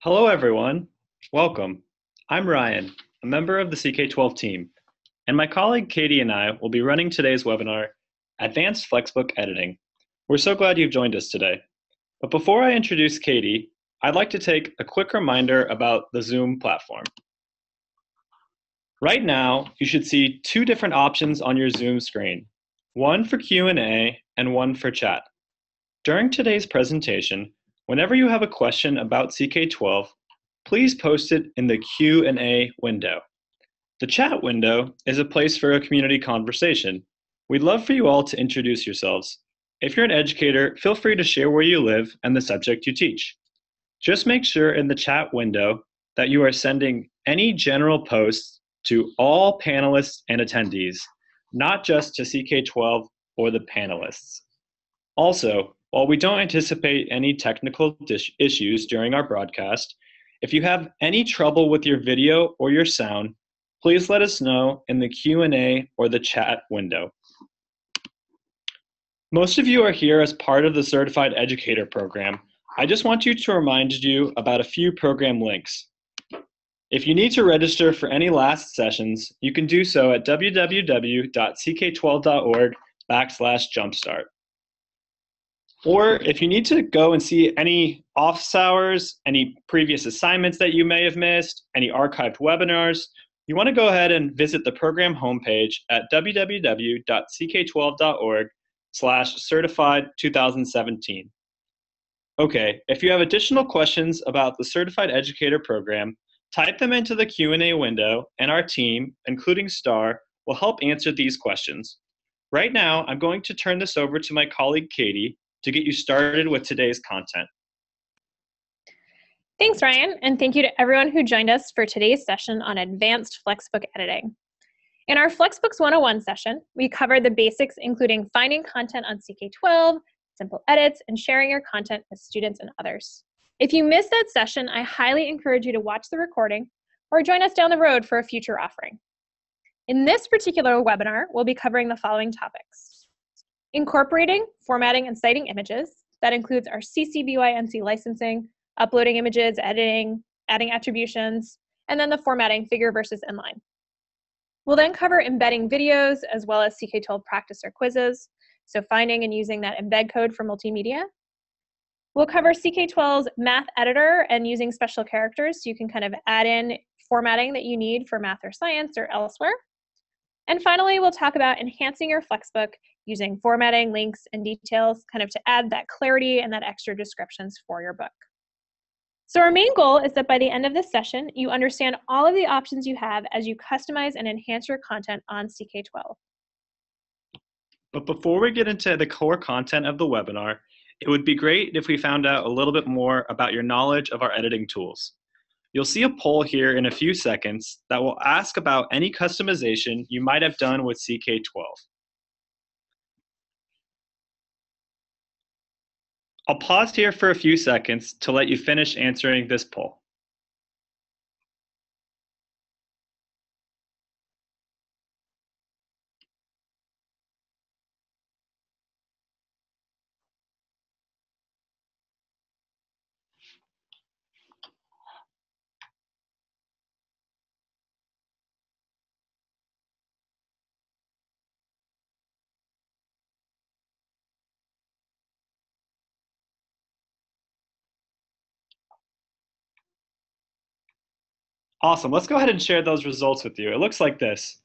Hello, everyone. Welcome. I'm Ryan, a member of the CK-12 team, and my colleague Katie and I will be running today's webinar, Advanced FlexBook Editing. We're so glad you've joined us today. But before I introduce Katie, I'd like to take a quick reminder about the Zoom platform. Right now, you should see two different options on your Zoom screen, one for Q&A and one for chat. During today's presentation, whenever you have a question about CK-12, please post it in the Q&A window. The chat window is a place for a community conversation. We'd love for you all to introduce yourselves. If you're an educator, feel free to share where you live and the subject you teach. Just make sure in the chat window that you are sending any general posts to all panelists and attendees, not just to CK-12 or the panelists. Also, while we don't anticipate any technical issues during our broadcast, if you have any trouble with your video or your sound, please let us know in the Q&A or the chat window. Most of you are here as part of the Certified Educator program. I just want to remind you about a few program links. If you need to register for any last sessions, you can do so at www.ck12.org/jumpstart. Or if you need to go and see any office hours, any previous assignments that you may have missed, any archived webinars, you want to go ahead and visit the program homepage at www.ck12.org/certified2017. Okay, if you have additional questions about the Certified Educator program, type them into the Q&A window, and our team, including Star, will help answer these questions. Right now, I'm going to turn this over to my colleague Katie to get you started with today's content. Thanks, Ryan, and thank you to everyone who joined us for today's session on advanced FlexBook editing. In our FlexBooks 101 session, we covered the basics, including finding content on CK-12, simple edits, and sharing your content with students and others. If you missed that session, I highly encourage you to watch the recording or join us down the road for a future offering. In this particular webinar, we'll be covering the following topics: incorporating, formatting, and citing images. That includes our CC BY-NC licensing, uploading images, editing, adding attributions, and then the formatting figure versus inline. We'll then cover embedding videos as well as CK-12 practice or quizzes, so finding and using that embed code for multimedia. We'll cover CK-12's math editor and using special characters so you can kind of add in formatting that you need for math or science or elsewhere. And finally, we'll talk about enhancing your FlexBook using formatting, links, and details kind of to add that clarity and that extra descriptions for your book. So our main goal is that by the end of this session, you understand all of the options you have as you customize and enhance your content on CK-12. But before we get into the core content of the webinar, it would be great if we found out a little bit more about your knowledge of our editing tools. You'll see a poll here in a few seconds that will ask about any customization you might have done with CK-12. I'll pause here for a few seconds to let you finish answering this poll. Awesome, let's go ahead and share those results with you. It looks like this.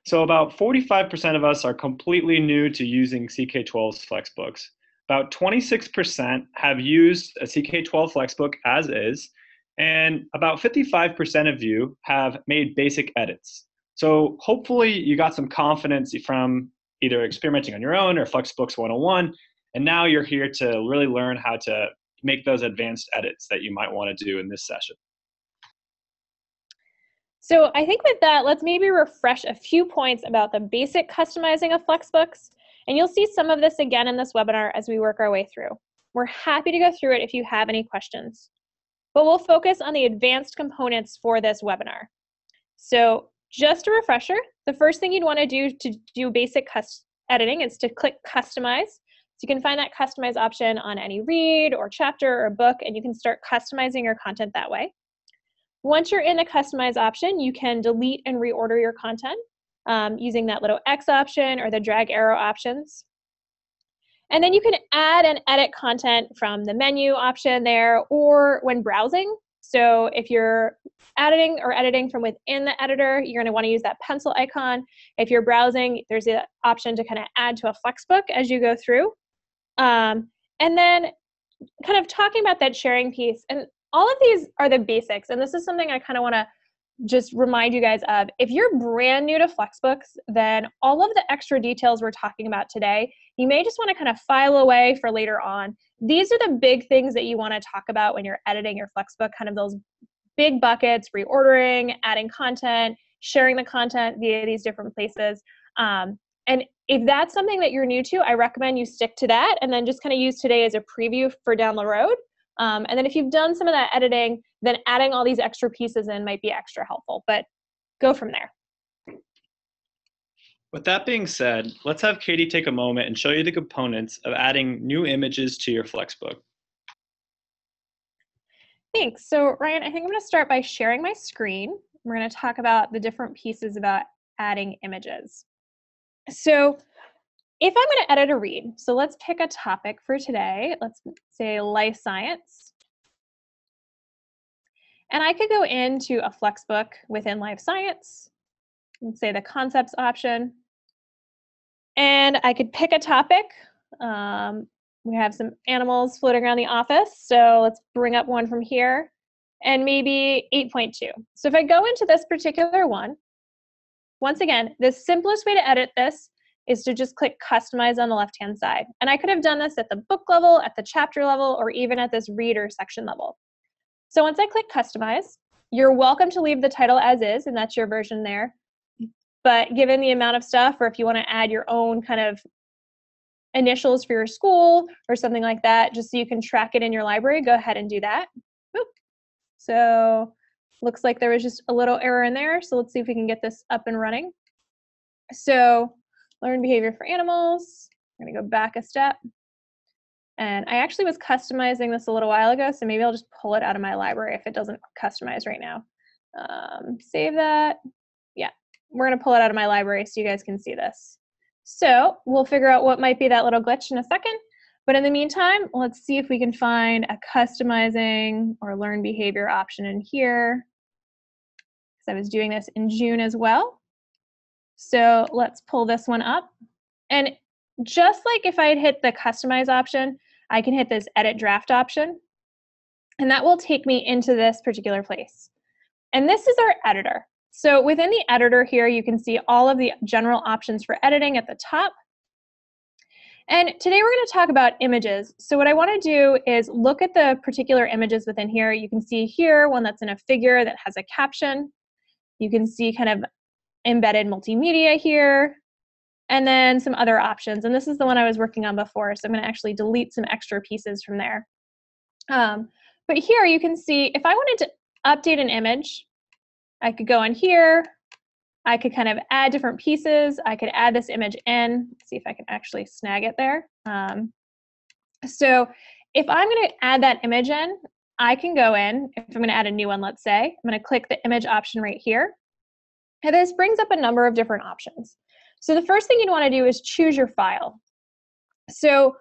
So about 45% of us are completely new to using CK-12's FlexBooks. About 26% have used a CK-12 FlexBook as is, and about 55% of you have made basic edits. So hopefully you got some confidence from either experimenting on your own or FlexBooks 101, and now you're here to really learn how to make those advanced edits that you might want to do in this session. So I think with that, let's maybe refresh a few points about the basic customizing of FlexBooks, and you'll see some of this again in this webinar as we work our way through. We're happy to go through it if you have any questions, but we'll focus on the advanced components for this webinar. So just a refresher, the first thing you'd want to do basic editing is to click Customize. So you can find that customize option on any read or chapter or book, and you can start customizing your content that way. Once you're in the customize option, you can delete and reorder your content using that little X option or the drag arrow options. And then you can add and edit content from the menu option there or when browsing. So if you're editing from within the editor, you're going to want to use that pencil icon. If you're browsing, there's an option to kind of add to a FlexBook as you go through. And then kind of talking about that sharing piece, and all of these are the basics, and this is something I kind of want to just remind you guys of. If you're brand new to FlexBooks, then all of the extra details we're talking about today, you may just want to kind of file away for later on. These are the big things that you want to talk about when you're editing your FlexBook, kind of those big buckets, reordering, adding content, sharing the content via these different places. And if that's something that you're new to, I recommend you stick to that and then just kind of use today as a preview for down the road. And then if you've done some of that editing, then adding all these extra pieces in might be extra helpful, but go from there. With that being said, let's have Katie take a moment and show you the components of adding new images to your FlexBook. Thanks. So Ryan, I think I'm going to start by sharing my screen. We're going to talk about the different pieces about adding images. So if I'm going to edit a read, so let's pick a topic for today. Let's say life science. And I could go into a FlexBook within life science and say the concepts option. And I could pick a topic. We have some animals floating around the office. So let's bring up one from here and maybe 8.2. So if I go into this particular one, once again, the simplest way to edit this is to just click customize on the left-hand side. And I could have done this at the book level, at the chapter level, or even at this reader section level. So once I click customize, you're welcome to leave the title as is, and that's your version there. But given the amount of stuff, or if you want to add your own kind of initials for your school or something like that, just so you can track it in your library, go ahead and do that. Boop. So looks like there was just a little error in there. So let's see if we can get this up and running. So learn behavior for animals. I'm going to go back a step. And I actually was customizing this a little while ago, so maybe I'll just pull it out of my library if it doesn't customize right now. Save that. Yeah, we're going to pull it out of my library so you guys can see this. So we'll figure out what might be that little glitch in a second. But in the meantime, let's see if we can find a customizing or learn behavior option in here, because I was doing this in June as well. So let's pull this one up. And just like if I had hit the customize option, I can hit this edit draft option, and that will take me into this particular place. And this is our editor. So within the editor here, you can see all of the general options for editing at the top. And today we're going to talk about images. So what I want to do is look at the particular images within here. You can see here one that's in a figure that has a caption. You can see kind of embedded multimedia here, and then some other options. And this is the one I was working on before, so I'm going to actually delete some extra pieces from there. But here you can see if I wanted to update an image, I could go in here. I could kind of add different pieces. I could add this image in. Let's see if I can actually snag it there. So if I'm going to add that image in, I can go in. If I'm going to add a new one, let's say, I'm going to click the image option right here. And this brings up a number of different options. So the first thing you'd want to do is choose your file. So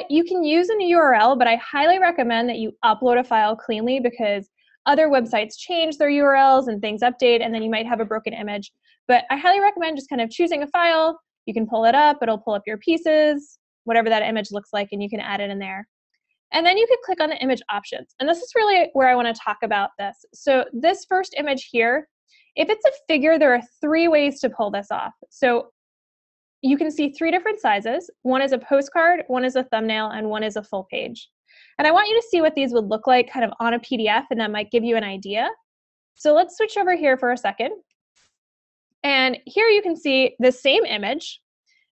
you can use a URL, but I highly recommend that you upload a file cleanly, because other websites change their URLs and things update, and then you might have a broken image. But I highly recommend just kind of choosing a file. You can pull it up. It'll pull up your pieces, whatever that image looks like, and you can add it in there. And then you could click on the image options. And this is really where I want to talk about this. So this first image here, if it's a figure, there are 3 ways to pull this off. So you can see 3 different sizes. One is a postcard, one is a thumbnail, and one is a full page. And I want you to see what these would look like kind of on a PDF, and that might give you an idea. So let's switch over here for a second. And here you can see the same image.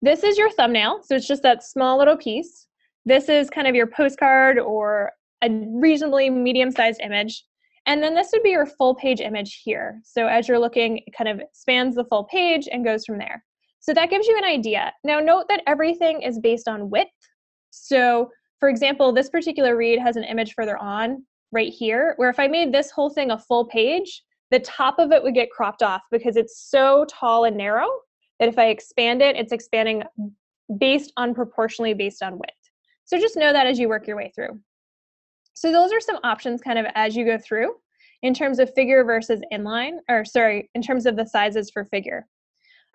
This is your thumbnail, so it's just that small little piece. This is kind of your postcard or a reasonably medium-sized image. And then this would be your full page image here. So as you're looking, it kind of spans the full page and goes from there. So that gives you an idea. Now note that everything is based on width. So for example, this particular read has an image further on right here, where if I made this whole thing a full page, the top of it would get cropped off because it's so tall and narrow that if I expand it, it's expanding proportionally based on width. So just know that as you work your way through. So those are some options kind of as you go through in terms of figure versus inline, or sorry, in terms of the sizes for figure.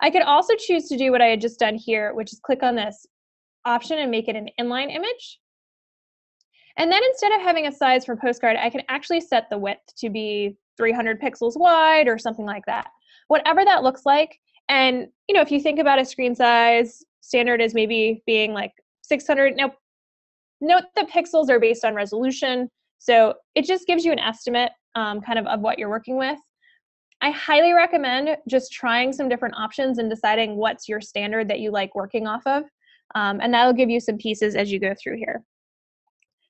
I could also choose to do what I had just done here, which is click on this option and make it an inline image. And then instead of having a size for postcard, I can actually set the width to be 300 pixels wide or something like that. Whatever that looks like. And if you think about a screen size, standard is maybe being like 600. Now, note that pixels are based on resolution, so it just gives you an estimate kind of what you're working with. I highly recommend just trying some different options and deciding what's your standard that you like working off of, and that'll give you some pieces as you go through here.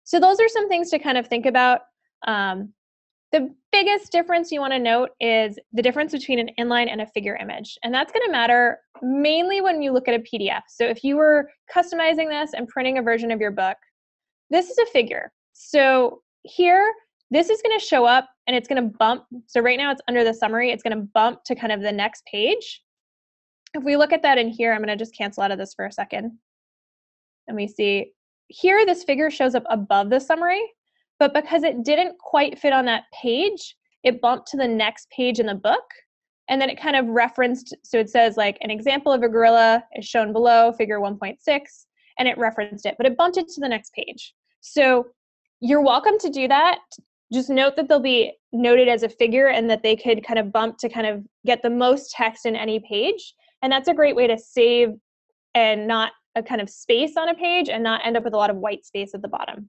So those are some things to kind of think about. The biggest difference you want to note is the difference between an inline and a figure image. And that's going to matter mainly when you look at a PDF. So if you were customizing this and printing a version of your book, this is a figure. So here, this is going to show up and it's going to bump. So right now it's under the summary. It's going to bump to kind of the next page. If we look at that in here, I'm going to just cancel out of this for a second. And we see here, this figure shows up above the summary. But because it didn't quite fit on that page, it bumped to the next page in the book. And then it kind of referenced, so it says like an example of a gorilla is shown below, figure 1.6, and it referenced it, but it bumped it to the next page. So you're welcome to do that. Just note that they'll be noted as a figure and that they could kind of bump to kind of get the most text in any page. And that's a great way to save and not a kind of space on a page and not end up with a lot of white space at the bottom.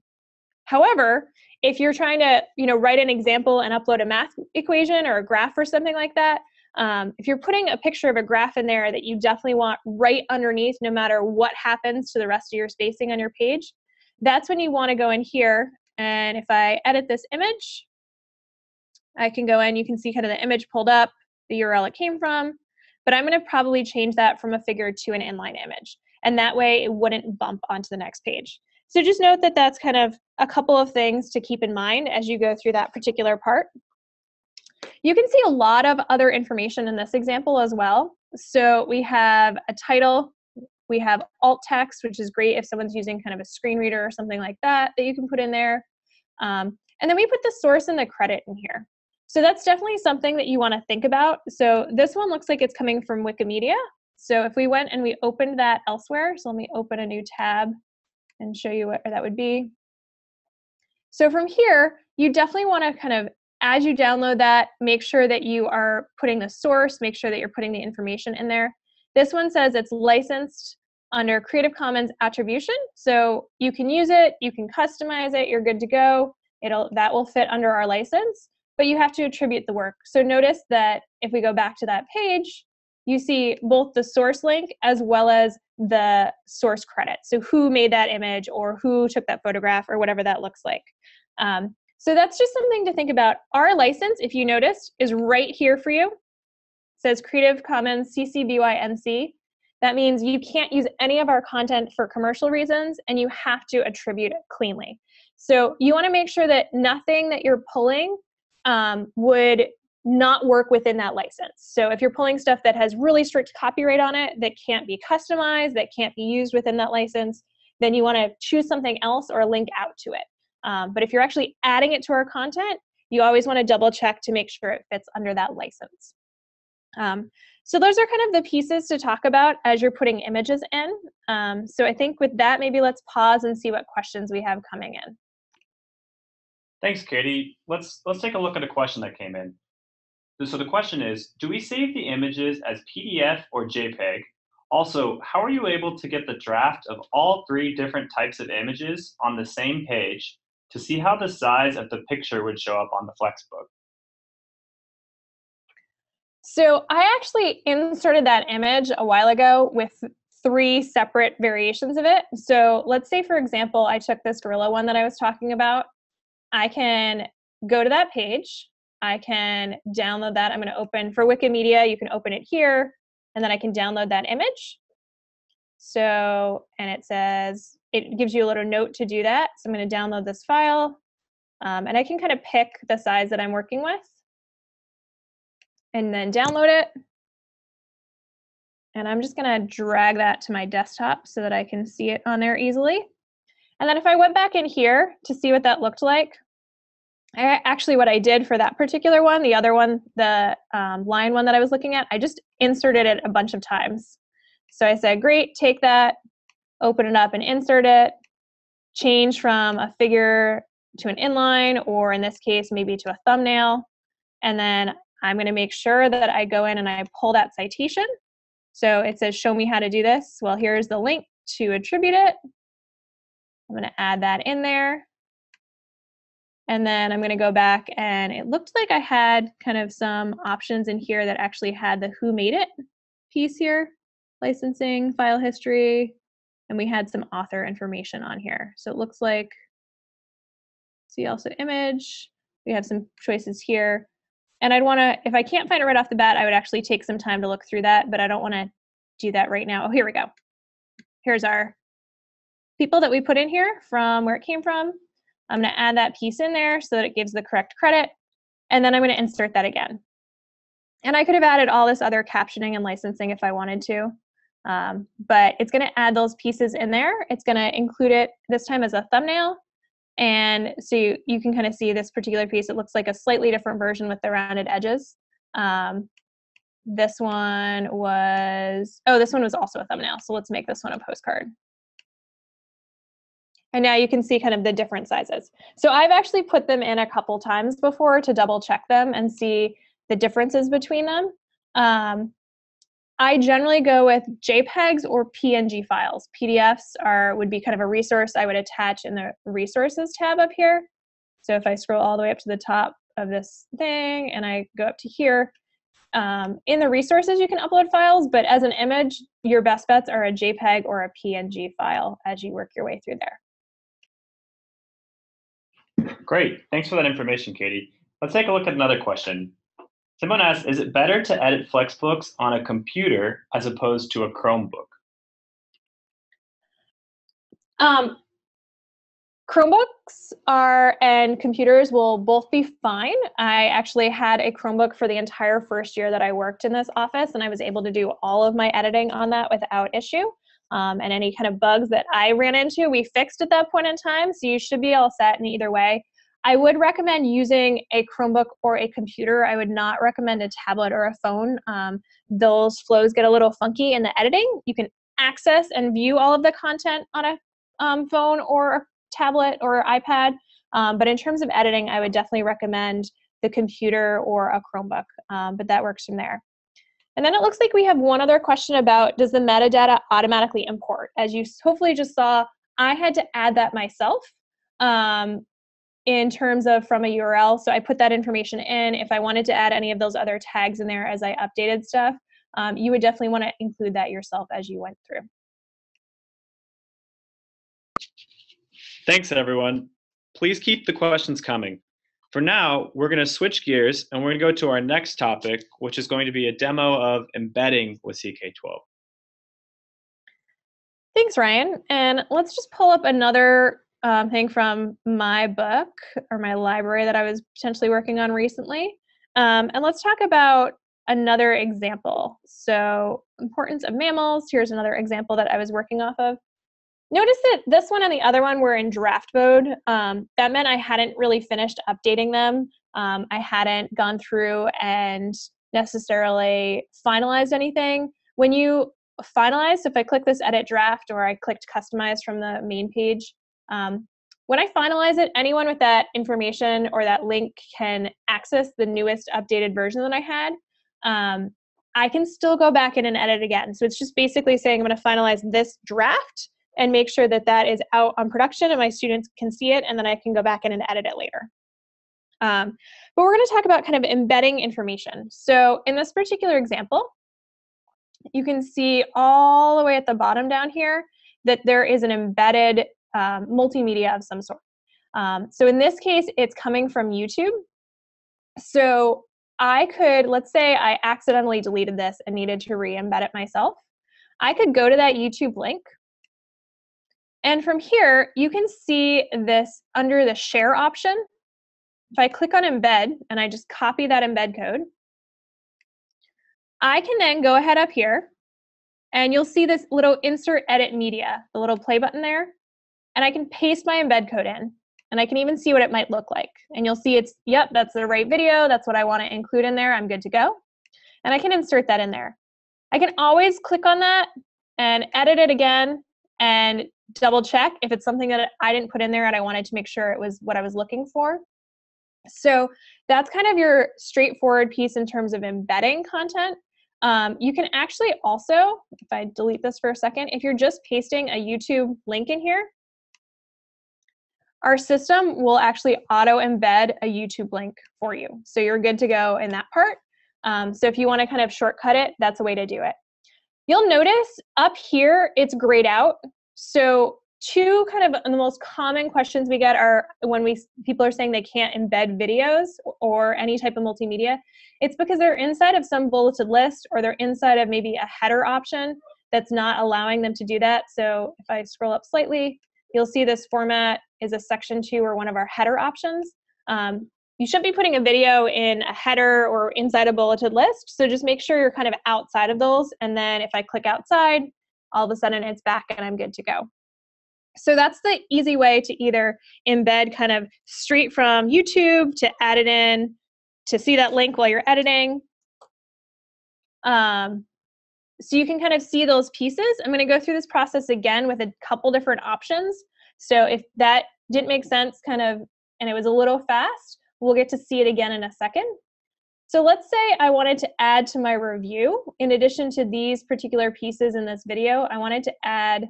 However, if you're trying to, write an example and upload a math equation or a graph or something like that, if you're putting a picture of a graph in there that you definitely want right underneath, no matter what happens to the rest of your spacing on your page, that's when you want to go in here. And if I edit this image, I can go in, you can see kind of the image pulled up, the URL it came from, but I'm going to probably change that from a figure to an inline image. And that way it wouldn't bump onto the next page. So just note that that's kind of a couple of things to keep in mind as you go through that particular part. You can see a lot of other information in this example as well. So we have a title, we have alt text, which is great if someone's using kind of a screen reader or something like that you can put in there. And then we put the source and the credit in here. So that's definitely something that you want to think about. So this one looks like it's coming from Wikimedia. So if we went and we opened that elsewhere, so let me open a new tab and show you what that would be. So from here, you definitely want to kind of, as you download that, make sure that you are putting the source, make sure that you're putting the information in there. This one says it's licensed under Creative Commons attribution, so you can use it, you can customize it, you're good to go. That will fit under our license, but you have to attribute the work. So notice that if we go back to that page, you see both the source link as well as the source credit. So who made that image or who took that photograph or whatever that looks like. So that's just something to think about. Our license, if you noticed, is right here for you. It says Creative Commons CC BY NC. That means you can't use any of our content for commercial reasons and you have to attribute it cleanly. So you want to make sure that nothing that you're pulling would not work within that license. So if you're pulling stuff that has really strict copyright on it, that can't be customized, that can't be used within that license, then you want to choose something else or link out to it. But if you're actually adding it to our content, you always want to double check to make sure it fits under that license. So those are kind of the pieces to talk about as you're putting images in. So I think with that, maybe let's pause and see what questions we have coming in. Thanks, Katie. Let's take a look at a question that came in. So the question is, do we save the images as PDF or JPEG? Also, how are you able to get the draft of all three different types of images on the same page to see how the size of the picture would show up on the FlexBook? So I actually inserted that image a while ago with 3 separate variations of it. So let's say, for example, I took this gorilla one that I was talking about. I can go to that page. I can download that. I'm going to open, for Wikimedia, you can open it here, and then I can download that image. So, and it says it gives you a little note to do that. So I'm going to download this file, and I can kind of pick the size that I'm working with and then download it. And I'm just going to drag that to my desktop so that I can see it on there easily. And then if I went back in here to see what that looked like, actually what I did for that particular one, the other one, the line one that I was looking at, I just inserted it a bunch of times. So I said, great, take that, open it up and insert it, change from a figure to an inline, or in this case, maybe to a thumbnail. And then I'm going to make sure that I go in and I pull that citation. So it says, show me how to do this. Well, here's the link to attribute it. I'm going to add that in there. And then I'm going to go back, and it looked like I had kind of some options in here that actually had the who made it piece here, licensing, file history, and we had some author information on here. So it looks like, see also image, we have some choices here. And I'd want to, if I can't find it right off the bat, I would actually take some time to look through that, but I don't want to do that right now. Oh, here we go. Here's our people that we put in here from where it came from. I'm going to add that piece in there so that it gives the correct credit, and then I'm going to insert that again. And I could have added all this other captioning and licensing if I wanted to, but it's going to add those pieces in there. It's going to include it this time as a thumbnail, and so you can kind of see this particular piece. It looks like a slightly different version with the rounded edges. This one was, oh, this one was also a thumbnail, so let's make this one a postcard. And now you can see kind of the different sizes. So I've actually put them in a couple times before to double check them and see the differences between them. I generally go with JPEGs or PNG files. PDFs would be kind of a resource I would attach in the resources tab up here. So if I scroll all the way up to the top of this thing and I go up to here, in the resources you can upload files, but as an image, your best bets are a JPEG or a PNG file as you work your way through there. Great, thanks for that information, Katie. Let's take a look at another question. Someone asks, is it better to edit FlexBooks on a computer as opposed to a Chromebook? Chromebooks and computers will both be fine. I actually had a Chromebook for the entire first year that I worked in this office, and I was able to do all of my editing on that without issue. And any kind of bugs that I ran into, we fixed at that point in time, so you should be all set in either way. I would recommend using a Chromebook or a computer. I would not recommend a tablet or a phone. Those flows get a little funky in the editing. You can access and view all of the content on a phone or a tablet or iPad, but in terms of editing, I would definitely recommend the computer or a Chromebook, but that works from there. And then it looks like we have one other question about, does the metadata automatically import? As you hopefully just saw, I had to add that myself in terms of from a URL. So I put that information in. If I wanted to add any of those other tags in there as I updated stuff, you would definitely want to include that yourself as you went through. Thanks, everyone. Please keep the questions coming. For now, we're going to switch gears and we're going to go to our next topic, which is going to be a demo of embedding with CK-12. Thanks, Ryan. And let's just pull up another thing from my book or my library that I was potentially working on recently. And let's talk about another example. So, importance of mammals. Here's another example that I was working off of. Notice that this one and the other one were in draft mode. That meant I hadn't really finished updating them. I hadn't gone through and necessarily finalized anything. When you finalize, if I click this edit draft or I clicked customize from the main page, when I finalize it, anyone with that information or that link can access the newest updated version that I had. I can still go back in and edit again. So it's just basically saying I'm going to finalize this draft and make sure that that is out on production and my students can see it, and then I can go back in and edit it later. But we're going to talk about kind of embedding information. So in this particular example, you can see all the way at the bottom down here that there is an embedded multimedia of some sort. So in this case, it's coming from YouTube. So I could, let's say I accidentally deleted this and needed to re-embed it myself. I could go to that YouTube link, And from here, you can see this under the share option. If I click on embed and I just copy that embed code, I can then go ahead up here and you'll see this little insert edit media, the little play button there. And I can paste my embed code in and I can even see what it might look like. And you'll see it's, yep, that's the right video. That's what I want to include in there. I'm good to go. And I can insert that in there. I can always click on that and edit it again and double check if it's something that I didn't put in there and I wanted to make sure it was what I was looking for. So that's kind of your straightforward piece in terms of embedding content. You can actually also, if I delete this for a second, if you're just pasting a YouTube link in here, our system will actually auto embed a YouTube link for you. So you're good to go in that part. So if you want to kind of shortcut it, that's a way to do it. You'll notice up here, it's grayed out. So two kind of the most common questions we get are when people are saying they can't embed videos or any type of multimedia. It's because they're inside of some bulleted list or they're inside of maybe a header option that's not allowing them to do that. So if I scroll up slightly, you'll see this format is a section 2 or one of our header options. You shouldn't be putting a video in a header or inside a bulleted list. So just make sure you're kind of outside of those. And then if I click outside, all of a sudden it's back and I'm good to go. So that's the easy way to either embed kind of straight from YouTube to add it in, to see that link while you're editing. So you can kind of see those pieces. I'm going to go through this process again with a couple different options. So if that didn't make sense kind of, and it was a little fast, we'll get to see it again in a second. So let's say I wanted to add to my review, in addition to these particular pieces in this video, I wanted to add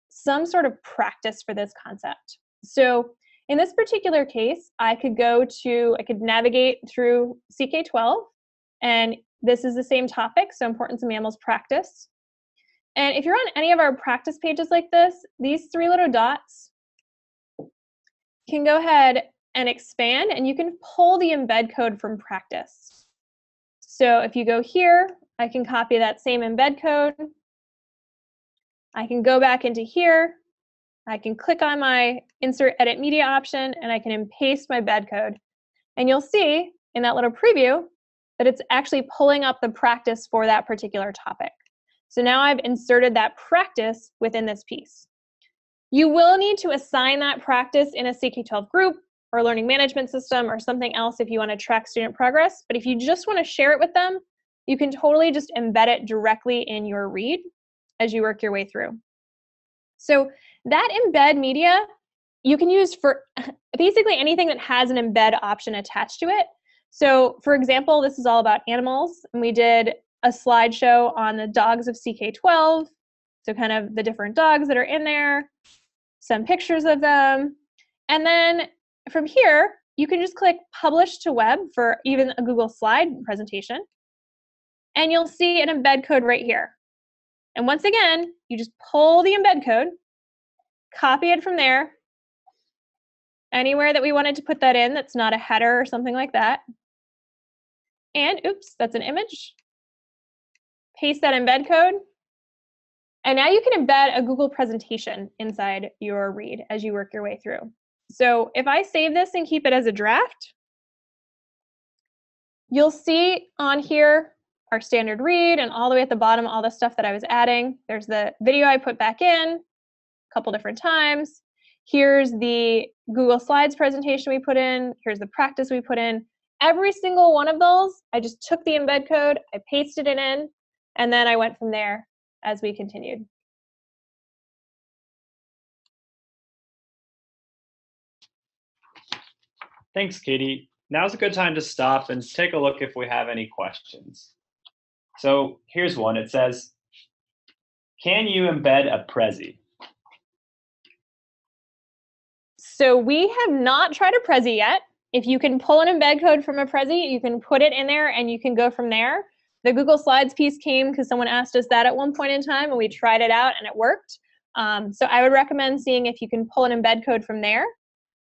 some sort of practice for this concept. So in this particular case, I could navigate through CK-12, and this is the same topic, so importance of mammals practice. And if you're on any of our practice pages like this, these 3 little dots can go ahead and expand, and you can pull the embed code from practice. So if you go here, I can copy that same embed code. I can go back into here. I can click on my insert edit media option, and I can paste my embed code. And you'll see in that little preview that it's actually pulling up the practice for that particular topic. So now I've inserted that practice within this piece. You will need to assign that practice in a CK-12 group or learning management system or something else if you want to track student progress. But if you just want to share it with them, you can totally just embed it directly in your read as you work your way through. So that embed media you can use for basically anything that has an embed option attached to it. So for example, this is all about animals, and we did a slideshow on the dogs of CK-12, so kind of the different dogs that are in there, some pictures of them, and then from here, you can just click Publish to Web for even a Google slide presentation, and you'll see an embed code right here. And once again, you just pull the embed code, copy it from there, anywhere that we wanted to put that in that's not a header or something like that, and oops, that's an image. Paste that embed code, and now you can embed a Google presentation inside your read as you work your way through. So if I save this and keep it as a draft, you'll see on here our standard read, and all the way at the bottom, all the stuff that I was adding. There's the video I put back in a couple different times. Here's the Google Slides presentation we put in. Here's the practice we put in. Every single one of those, I just took the embed code, I pasted it in, and then I went from there as we continued. Thanks, Katie. Now's a good time to stop and take a look if we have any questions. So here's one. It says, can you embed a Prezi? So we have not tried a Prezi yet. If you can pull an embed code from a Prezi, you can put it in there and you can go from there. The Google Slides piece came because someone asked us that at one point in time, and we tried it out and it worked. So I would recommend seeing if you can pull an embed code from there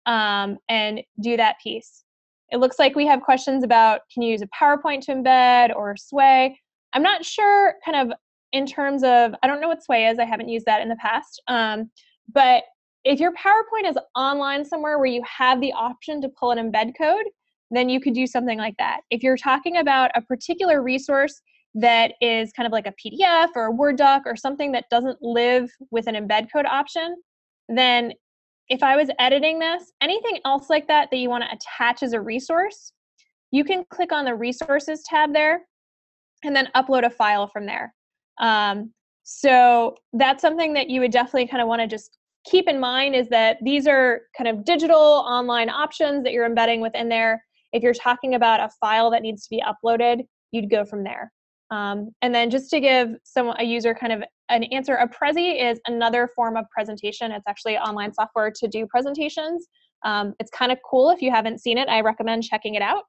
and do that piece. It looks like we have questions about, can you use a PowerPoint to embed or Sway? I'm not sure kind of in terms of, I don't know what Sway is, I haven't used that in the past, but if your PowerPoint is online somewhere where you have the option to pull an embed code, then you could do something like that. If you're talking about a particular resource that is kind of like a PDF or a Word doc or something that doesn't live with an embed code option, then if I was editing this, anything else like that that you want to attach as a resource, you can click on the Resources tab there and then upload a file from there. So that's something that you would definitely kind of want to just keep in mind, is that these are kind of digital online options that you're embedding within there. If you're talking about a file that needs to be uploaded, you'd go from there. And then just to give a user kind of an answer, a Prezi is another form of presentation. It's actually online software to do presentations. It's kind of cool. If you haven't seen it, I recommend checking it out.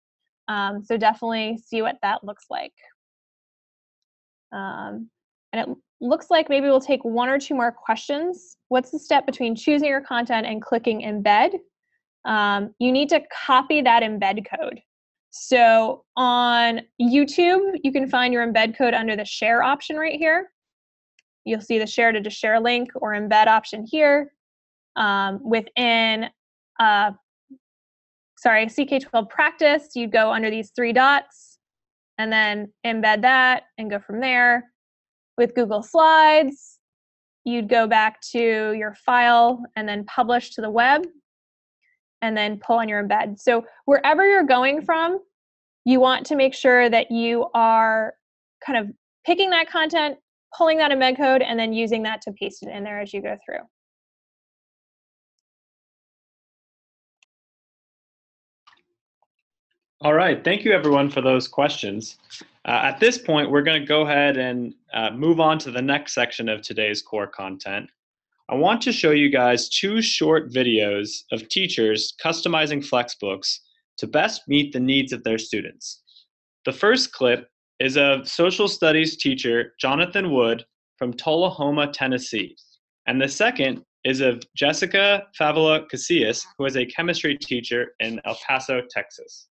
So definitely see what that looks like. And it looks like maybe we'll take one or two more questions. What's the step between choosing your content and clicking embed? You need to copy that embed code. So on YouTube, you can find your embed code under the share option right here. You'll see the share to share link or embed option here. Within CK-12 practice, you go under these three dots and then embed that and go from there. With Google Slides, you'd go back to your file and then publish to the web and then pull on your embed. So wherever you're going from, you want to make sure that you are kind of picking that content, pulling that embed code, and then using that to paste it in there as you go through. All right, thank you everyone for those questions. At this point, we're going to go ahead and move on to the next section of today's core content. I want to show you guys two short videos of teachers customizing FlexBooks to best meet the needs of their students. The first clip is of social studies teacher Jonathan Wood from Tullahoma, Tennessee. And the second is of Jessica Favela Casillas, who is a chemistry teacher in El Paso, Texas.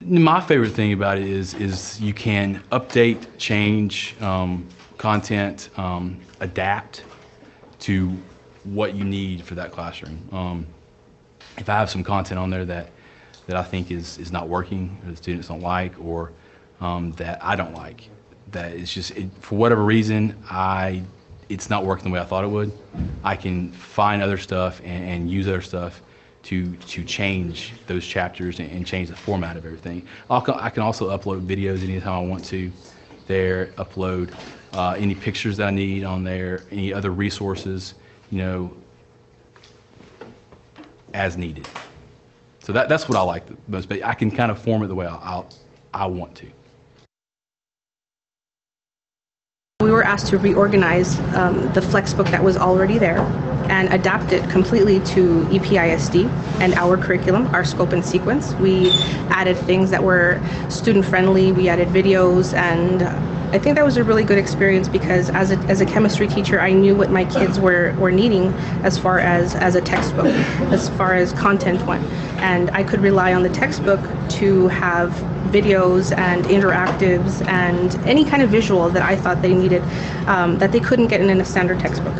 My favorite thing about it is you can update, change content, adapt to what you need for that classroom. If I have some content on there that I think is not working, or the students don't like, or that I don't like, that it's just, for whatever reason, it's not working the way I thought it would, I can find other stuff and use other stuff to change those chapters and change the format of everything. I can also upload videos anytime I want to there, upload any pictures that I need on there, any other resources, as needed. So that's what I like the most, but I can kind of form it the way I want to. We were asked to reorganize the FlexBook that was already there and adapt it completely to EPISD and our curriculum, our scope and sequence. We added things that were student-friendly, we added videos, and I think that was a really good experience because as a chemistry teacher, I knew what my kids were needing as far as a textbook, as far as content went. And I could rely on the textbook to have videos and interactives and any kind of visual that I thought they needed that they couldn't get in a standard textbook.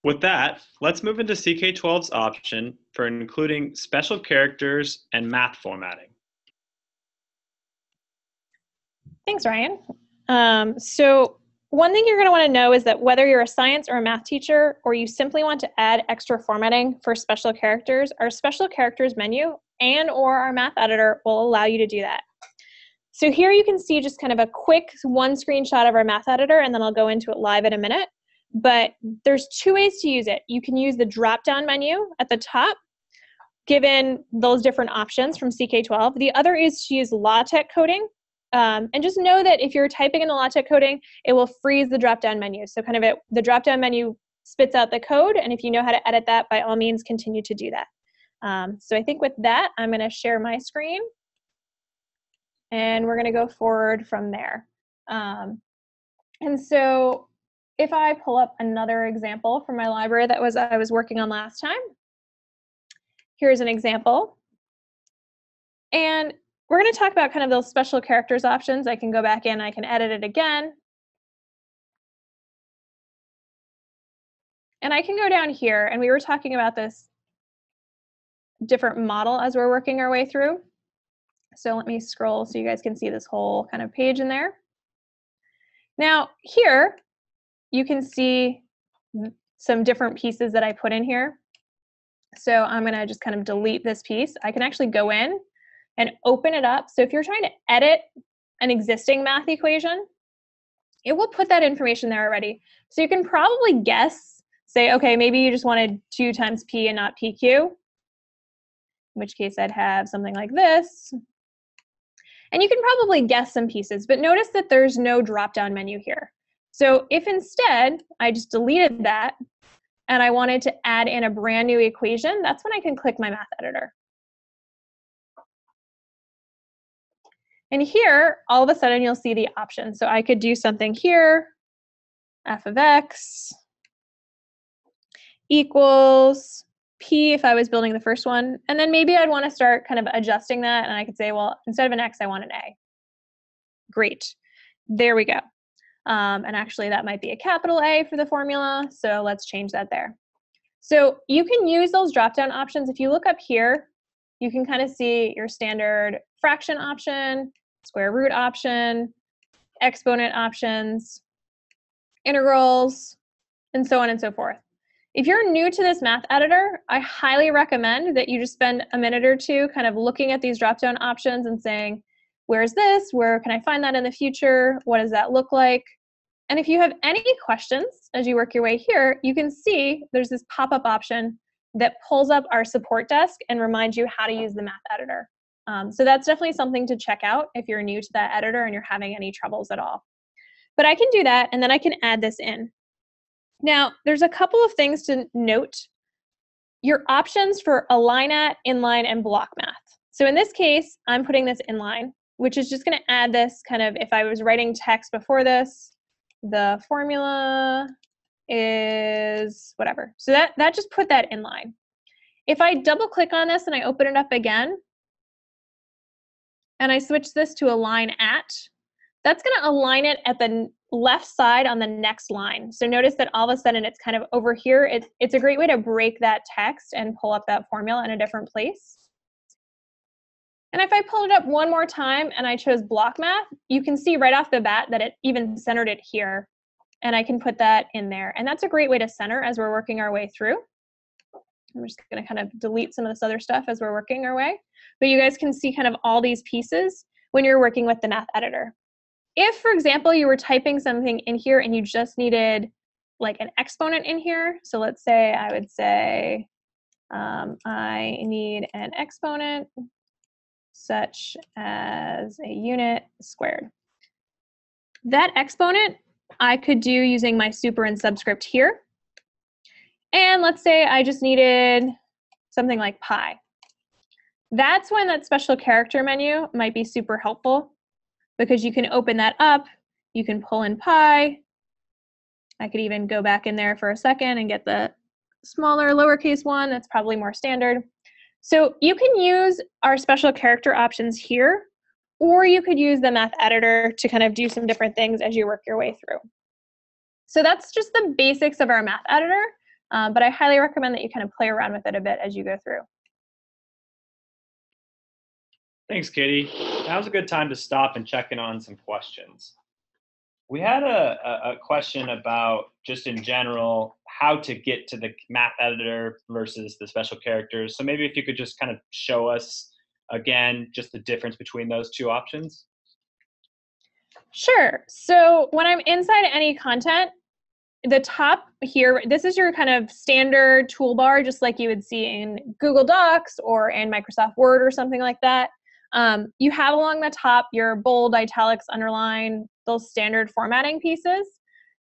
With that, let's move into CK-12's option for including special characters and math formatting. Thanks, Ryan. So one thing you're going to want to know is that whether you're a science or a math teacher, or you simply want to add extra formatting for special characters, our special characters menu and/or our math editor will allow you to do that. So here you can see just kind of a quick one screenshot of our math editor, and then I'll go into it live in a minute. But there's two ways to use it. You can use the drop-down menu at the top, given those different options from CK-12. The other is to use LaTeX coding. And just know that if you're typing in the LaTeX coding, it will freeze the drop-down menu. So kind of the drop-down menu spits out the code, and if you know how to edit that, by all means, continue to do that. So I think with that, I'm going to share my screen, and we're going to go forward from there. And so if I pull up another example from my library that I was working on last time, here's an example. And we're going to talk about kind of those special characters options. I can go back in, I can edit it again. And I can go down here, and we were talking about this different model as we're working our way through. So let me scroll so you guys can see this whole kind of page in there. Now here, you can see some different pieces that I put in here. So I'm going to just kind of delete this piece. I can actually go in and open it up. So if you're trying to edit an existing math equation, it will put that information there already. So you can probably guess, say, okay, maybe you just wanted 2 times P and not PQ, in which case I'd have something like this. And you can probably guess some pieces, but notice that there's no drop-down menu here. So if instead I just deleted that and I wanted to add in a brand new equation, that's when I can click my math editor. And here, all of a sudden, you'll see the options. So I could do something here, f of x equals p if I was building the first one. And then maybe I'd want to start kind of adjusting that. And I could say, well, instead of an x, I want an a. Great. There we go. And actually, that might be a capital A for the formula. So let's change that there. So you can use those drop-down options. If you look up here, you can kind of see your standard fraction option, square root option, exponent options, integrals, and so on and so forth. If you're new to this math editor, I highly recommend that you just spend a minute or two kind of looking at these drop-down options and saying, where's this? Where can I find that in the future? What does that look like? And if you have any questions as you work your way here, you can see there's this pop-up option that pulls up our support desk and reminds you how to use the math editor. So that's definitely something to check out if you're new to that editor and you're having any troubles at all. But I can do that, and then I can add this in. Now, there's a couple of things to note. Your options for align at, inline, and block math. So in this case, I'm putting this inline, which is just going to add this kind of, if I was writing text before this, the formula is whatever. So that just put that in line. If I double click on this and I open it up again, and I switch this to align at, that's going to align it at the left side on the next line. So notice that all of a sudden it's kind of over here. It's a great way to break that text and pull up that formula in a different place. And if I pull it up one more time and I chose block math, you can see right off the bat that it even centered it here. And I can put that in there. And that's a great way to center as we're working our way through. I'm just going to kind of delete some of this other stuff as we're working our way. But you guys can see kind of all these pieces when you're working with the math editor. If, for example, you were typing something in here and you just needed like an exponent in here, so let's say I would say I need an exponent such as a unit squared. That exponent I could do using my super and subscript here. And let's say I just needed something like pi. That's when that special character menu might be super helpful, because you can open that up, you can pull in pi. I could even go back in there for a second and get the smaller lowercase one. That's probably more standard. So you can use our special character options here, or you could use the math editor to kind of do some different things as you work your way through. So that's just the basics of our math editor, but I highly recommend that you kind of play around with it a bit as you go through. Thanks, Katie. Now's a good time to stop and check in on some questions. We had a question about, just in general, how to get to the math editor versus the special characters. So maybe if you could just kind of show us, again, just the difference between those two options. Sure. So when I'm inside any content, the top here, this is your kind of standard toolbar, just like you would see in Google Docs or in Microsoft Word or something like that. You have along the top your bold, italics, underline, those standard formatting pieces.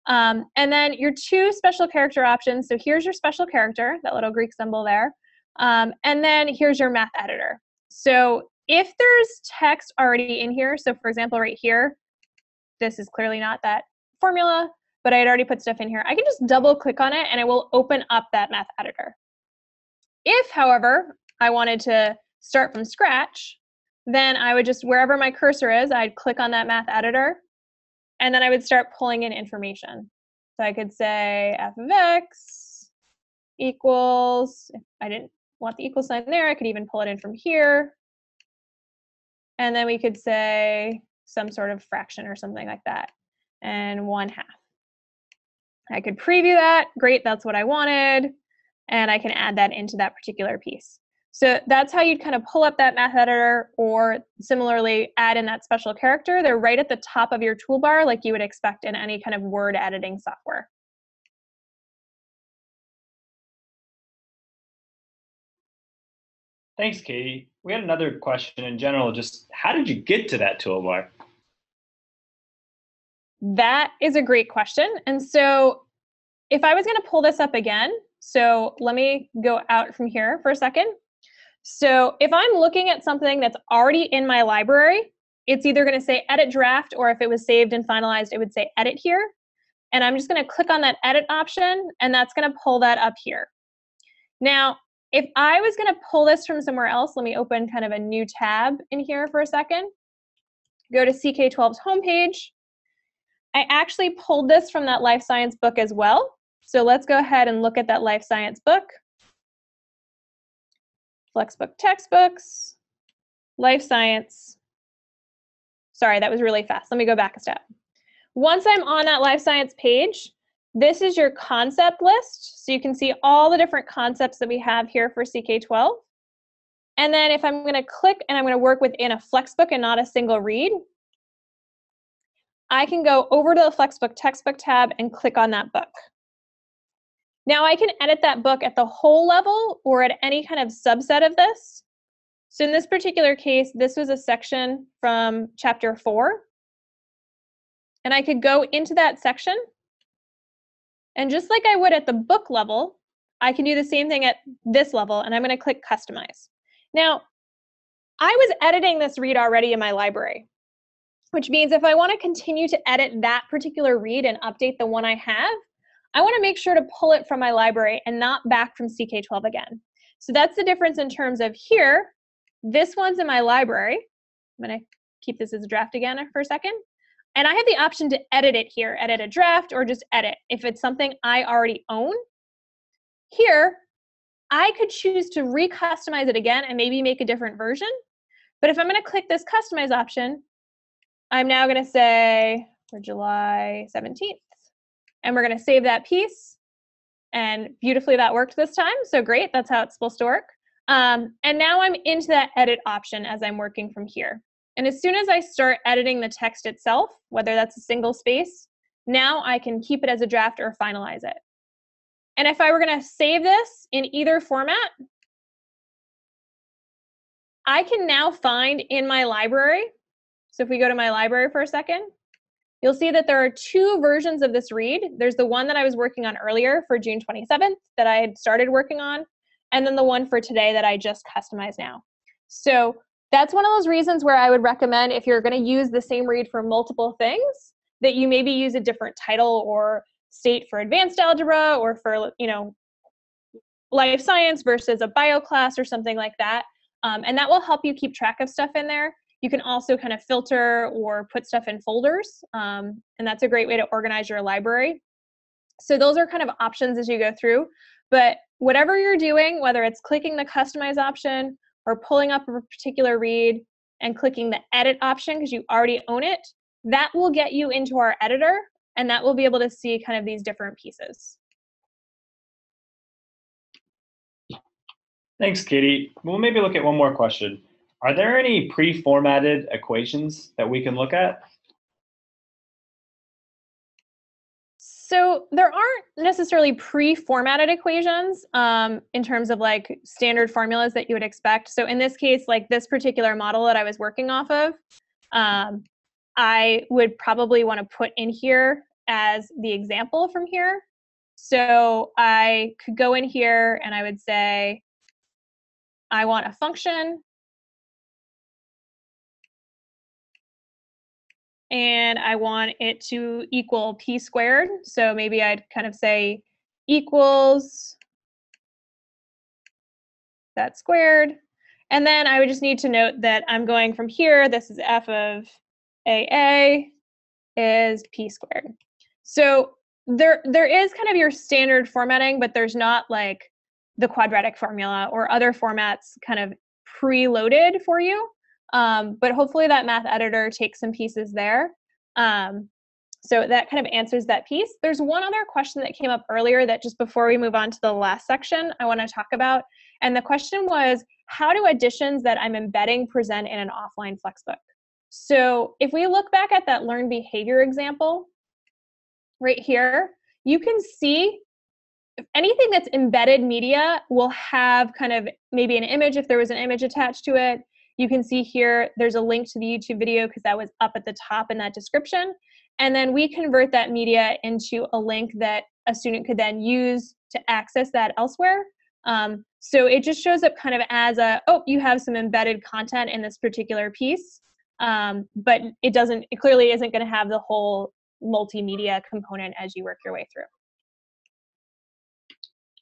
And then your two special character options. So here's your special character, that little Greek symbol there. And then here's your math editor. So if there's text already in here, so for example, right here, this is clearly not that formula, but I had already put stuff in here. I can just double click on it and it will open up that math editor. If, however, I wanted to start from scratch, then I would just, wherever my cursor is, I'd click on that math editor, and then I would start pulling in information. So I could say f of x equals, if I didn't want the equal sign there, I could even pull it in from here. And then we could say some sort of fraction or something like that, and 1/2. I could preview that. Great, that's what I wanted. And I can add that into that particular piece. So that's how you'd kind of pull up that math editor, or similarly add in that special character. They're right at the top of your toolbar like you would expect in any kind of word editing software. Thanks, Katie. We had another question in general, just how did you get to that toolbar? That is a great question. And so if I was going to pull this up again, so let me go out from here for a second. So if I'm looking at something that's already in my library, it's either going to say edit draft, or if it was saved and finalized, it would say edit here. And I'm just going to click on that edit option, and that's going to pull that up here. Now, if I was going to pull this from somewhere else, let me open kind of a new tab in here for a second. Go to CK-12's homepage. I actually pulled this from that life science book as well. So let's go ahead and look at that life science book. FlexBook textbooks, life science. Sorry, that was really fast. Let me go back a step. Once I'm on that life science page, this is your concept list. So you can see all the different concepts that we have here for CK-12. And then if I'm going to click and I'm going to work within a FlexBook and not a single read, I can go over to the FlexBook textbook tab and click on that book. Now I can edit that book at the whole level or at any kind of subset of this. So in this particular case, this was a section from chapter 4. And I could go into that section. And just like I would at the book level, I can do the same thing at this level, and I'm going to click Customize. Now, I was editing this read already in my library, which means if I want to continue to edit that particular read and update the one I have, I want to make sure to pull it from my library and not back from CK-12 again. So that's the difference in terms of here, this one's in my library. I'm going to keep this as a draft again for a second. And I have the option to edit it here, edit a draft, or just edit if it's something I already own. Here, I could choose to re-customize it again and maybe make a different version. But if I'm going to click this Customize option, I'm now going to say for July 17th. And we're going to save that piece. And beautifully that worked this time. So great, that's how it's supposed to work. And now I'm into that edit option as I'm working from here. And as soon as I start editing the text itself, whether that's a single space, now I can keep it as a draft or finalize it. And if I were going to save this in either format, I can now find in my library. So if we go to my library for a second, you'll see that there are two versions of this read. There's the one that I was working on earlier for June 27th that I had started working on, and then the one for today that I just customized now. So that's one of those reasons where I would recommend, if you're going to use the same read for multiple things, that you maybe use a different title or state for advanced algebra or for, life science versus a bio class or something like that. And that will help you keep track of stuff in there. You can also kind of filter or put stuff in folders, and that's a great way to organize your library. So those are kind of options as you go through. But whatever you're doing, whether it's clicking the Customize option or pulling up a particular read and clicking the Edit option because you already own it, that will get you into our editor, and that will be able to see kind of these different pieces. Thanks, Katie. We'll maybe look at one more question. Are there any pre-formatted equations that we can look at? So there aren't necessarily pre-formatted equations in terms of like standard formulas that you would expect. So in this case, like this particular model that I was working off of, I would probably want to put in here as the example from here. So I could go in here and I would say, I want a function, and I want it to equal p squared. So maybe I'd kind of say equals that squared. And then I would just need to note that I'm going from here, this is f of AA is p squared. So there is kind of your standard formatting, but there's not like the quadratic formula or other formats kind of preloaded for you. But hopefully that math editor takes some pieces there. So that kind of answers that piece. There's one other question that came up earlier that just before we move on to the last section, I want to talk about. And the question was, how do additions that I'm embedding present in an offline FlexBook? So if we look back at that learned behavior example right here, you can see anything that's embedded media will have kind of maybe an image if there was an image attached to it. You can see here there's a link to the YouTube video because that was up at the top in that description. And then we convert that media into a link that a student could then use to access that elsewhere. So it just shows up kind of as a, oh, you have some embedded content in this particular piece, but it clearly isn't going to have the whole multimedia component as you work your way through.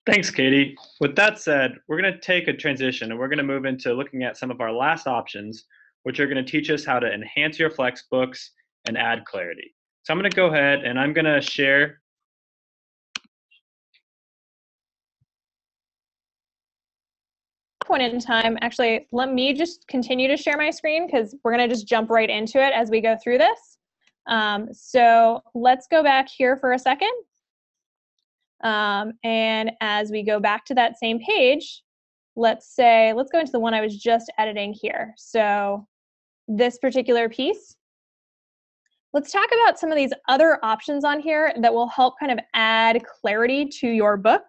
Thanks, Katie. With that said, we're going to take a transition and we're going to move into looking at some of our last options, which are going to teach us how to enhance your FlexBooks and add clarity. So I'm going to go ahead and I'm going to share point in time. Actually, let me just continue to share my screen because we're going to just jump right into it as we go through this. So let's go back here for a second. And as we go back to that same page, let's go into the one I was just editing here. So this particular piece. Let's talk about some of these other options on here that will help kind of add clarity to your book.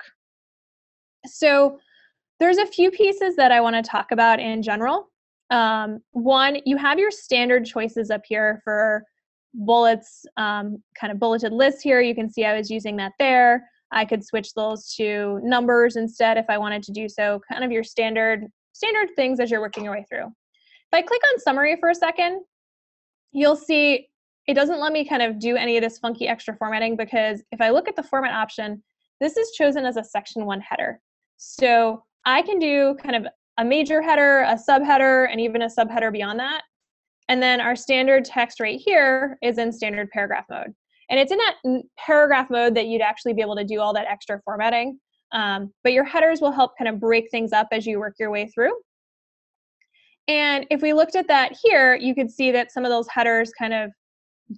So there's a few pieces that I want to talk about in general. One, you have your standard choices up here for bullets, kind of bulleted lists here. You can see I was using that there. I could switch those to numbers instead if I wanted to do so, kind of your standard things as you're working your way through. If I click on summary for a second, you'll see it doesn't let me kind of do any of this funky extra formatting because if I look at the format option, this is chosen as a section 1 header. So I can do kind of a major header, a subheader, and even a subheader beyond that. And then our standard text right here is in standard paragraph mode. And it's in that paragraph mode that you'd actually be able to do all that extra formatting. But your headers will help kind of break things up as you work your way through. And if we looked at that here, you could see that some of those headers kind of,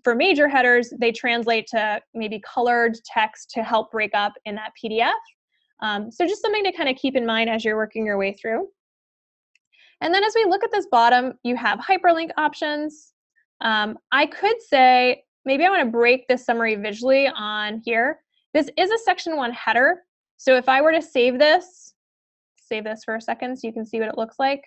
for major headers, they translate to maybe colored text to help break up in that PDF. So just something to kind of keep in mind as you're working your way through. And then as we look at this bottom, you have hyperlink options. I could say, maybe I want to break this summary visually on here. This is a section 1 header. So if I were to save this for a second so you can see what it looks like.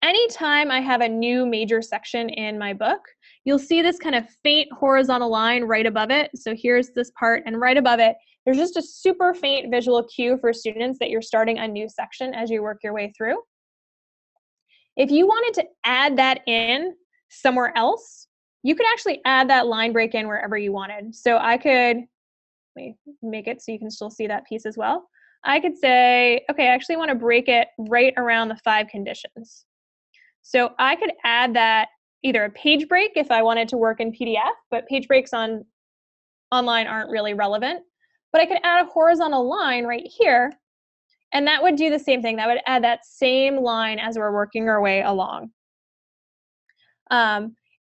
Anytime I have a new major section in my book, you'll see this kind of faint horizontal line right above it. So here's this part, and right above it, there's just a super faint visual cue for students that you're starting a new section as you work your way through. If you wanted to add that in somewhere else, you could actually add that line break in wherever you wanted. So I could, let me make it so you can still see that piece as well. I could say, okay, I actually want to break it right around the 5 conditions. So I could add that either a page break if I wanted to work in PDF, but page breaks online aren't really relevant. But I could add a horizontal line right here, and that would do the same thing. That would add that same line as we're working our way along.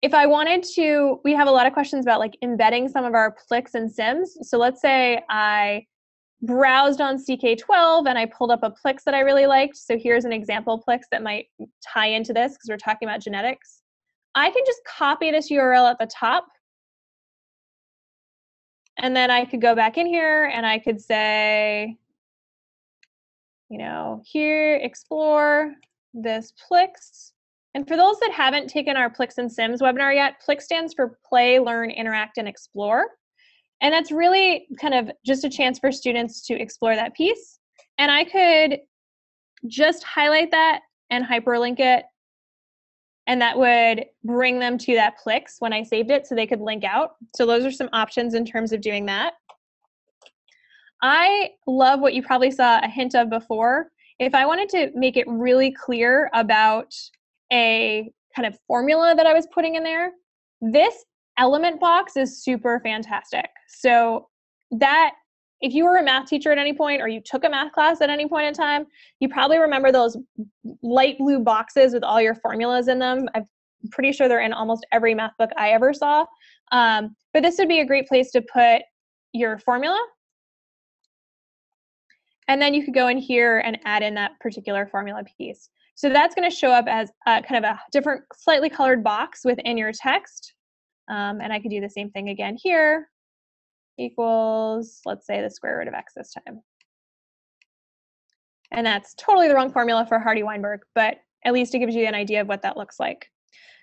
If I wanted to, we have a lot of questions about like embedding some of our Plix and Sims. So let's say I browsed on CK-12 and I pulled up a Plix that I really liked. So here's an example Plix that might tie into this because we're talking about genetics. I can just copy this URL at the top And then I could go back in here and I could say, you know, here, explore this Plix. And for those that haven't taken our Plix and Sims webinar yet, Plix stands for Play, Learn, Interact, and Explore. And that's really kind of just a chance for students to explore that piece. And I could just highlight that and hyperlink it, and that would bring them to that Plix when I saved it so they could link out. So those are some options in terms of doing that. I love what you probably saw a hint of before. If I wanted to make it really clear about a kind of formula that I was putting in there, this element box is super fantastic. So that, if you were a math teacher at any point or you took a math class at any point in time, you probably remember those light blue boxes with all your formulas in them. I'm pretty sure they're in almost every math book I ever saw. But this would be a great place to put your formula. And then you could go in here and add in that particular formula piece. So that's going to show up as kind of a different, slightly colored box within your text. And I could do the same thing again here. Equals, let's say, the square root of x this time. And that's totally the wrong formula for Hardy-Weinberg, but at least it gives you an idea of what that looks like.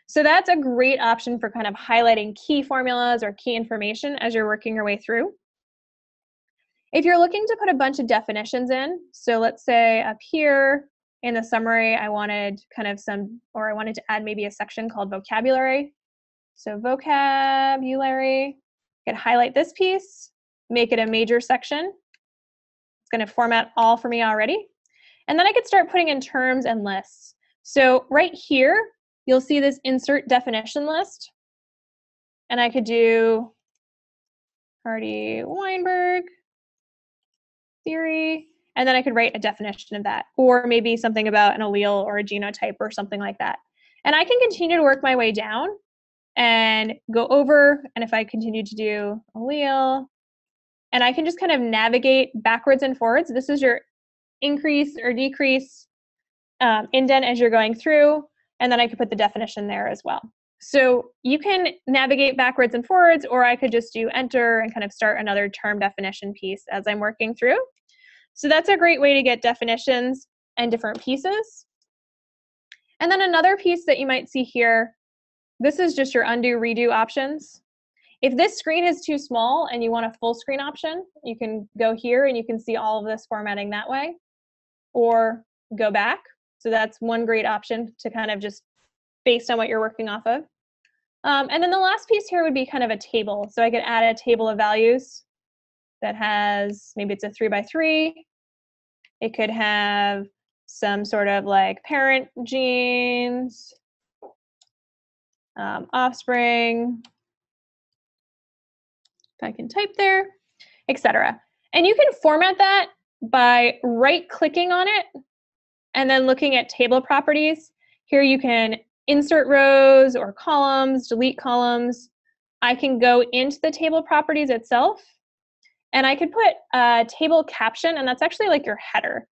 So that's a great option for kind of highlighting key formulas or key information as you're working your way through. If you're looking to put a bunch of definitions in, so let's say up here in the summary, I wanted kind of I wanted to add maybe a section called vocabulary. So vocabulary, I could highlight this piece, make it a major section. It's going to format all for me already. And then I could start putting in terms and lists. So right here, you'll see this insert definition list. And I could do Hardy-Weinberg theory, and then I could write a definition of that, or maybe something about an allele or a genotype or something like that. And I can continue to work my way down and go over, and if I continue to do allele, and I can just kind of navigate backwards and forwards. This is your increase or decrease indent as you're going through, and then I could put the definition there as well. So you can navigate backwards and forwards, or I could just do enter and kind of start another term definition piece as I'm working through. So that's a great way to get definitions and different pieces. And then another piece that you might see here, this is just your undo redo options. If this screen is too small and you want a full screen option, you can go here and you can see all of this formatting that way, or go back. So that's one great option to kind of just based on what you're working off of. And then the last piece here would be kind of a table. So I could add a table of values that has, maybe it's a 3x3. It could have some sort of like parent genes, offspring, if I can type there, etc. And you can format that by right-clicking on it and then looking at table properties. Here you can insert rows or columns, delete columns. I can go into the table properties itself, and I could put a table caption, and that's actually like your header.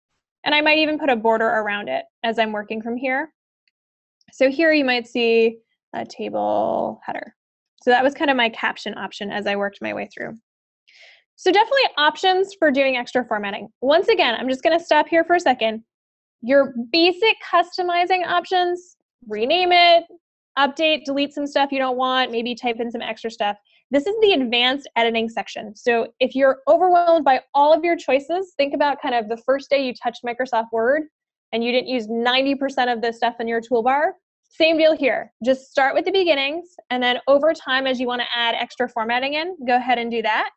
And I might even put a border around it as I'm working from here. So here you might see a table header. So that was kind of my caption option as I worked my way through. So definitely options for doing extra formatting. Once again, I'm just going to stop here for a second. Your basic customizing options, rename it, update, delete some stuff you don't want, maybe type in some extra stuff. This is the advanced editing section. So if you're overwhelmed by all of your choices, think about kind of the first day you touched Microsoft Word and you didn't use 90% of the stuff in your toolbar. Same deal here. Just start with the beginnings, and then over time, as you want to add extra formatting in, go ahead and do that,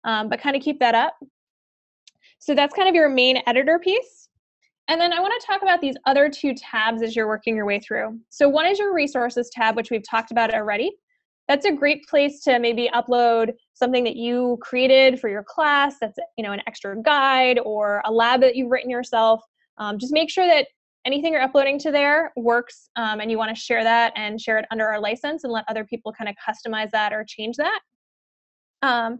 but kind of keep that up. So that's kind of your main editor piece. And then I want to talk about these other two tabs as you're working your way through. So one is your resources tab, which we've talked about already. That's a great place to maybe upload something that you created for your class that's, you know, an extra guide or a lab that you've written yourself. Just make sure that anything you're uploading to there works, and you want to share that and share it under our license and let other people kind of customize that or change that. And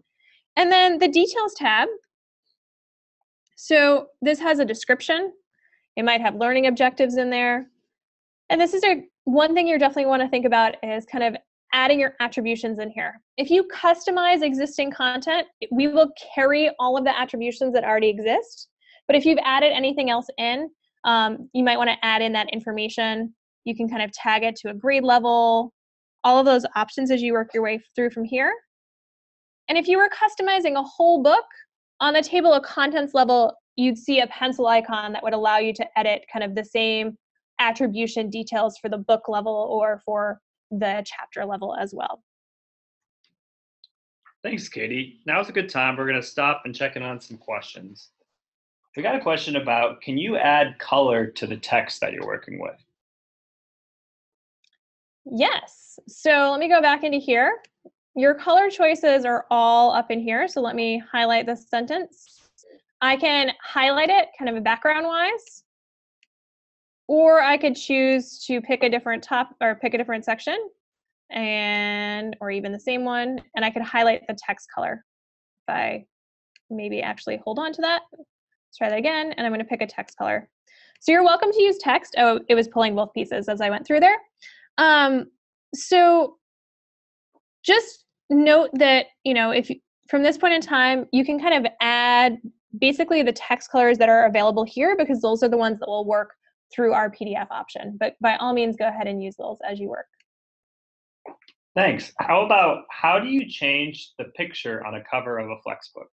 then the details tab. So this has a description. It might have learning objectives in there. And this is one thing you definitely want to think about is kind of adding your attributions in here. If you customize existing content, we will carry all of the attributions that already exist. But if you've added anything else in, you might want to add in that information. You can kind of tag it to a grade level, all of those options as you work your way through from here. And if you were customizing a whole book, on the table of contents level, you'd see a pencil icon that would allow you to edit kind of the same attribution details for the book level or for the chapter level as well. Thanks, Katie. Now's a good time. We're going to stop and check in on some questions. We got a question about, can you add color to the text that you're working with? Yes. So let me go back into here. Your color choices are all up in here. So let me highlight this sentence. I can highlight it kind of background-wise, or I could choose to pick a different pick a different section, or even the same one, and I could highlight the text color. If I maybe actually hold on to that, let's try that again, and I'm going to pick a text color. So you're welcome to use text. Oh, it was pulling both pieces as I went through there. So just note that, if from this point in time, you can kind of add basically the text colors that are available here, because those are the ones that will work through our PDF option. But by all means, go ahead and use those as you work. Thanks. How do you change the picture on a cover of a FlexBook?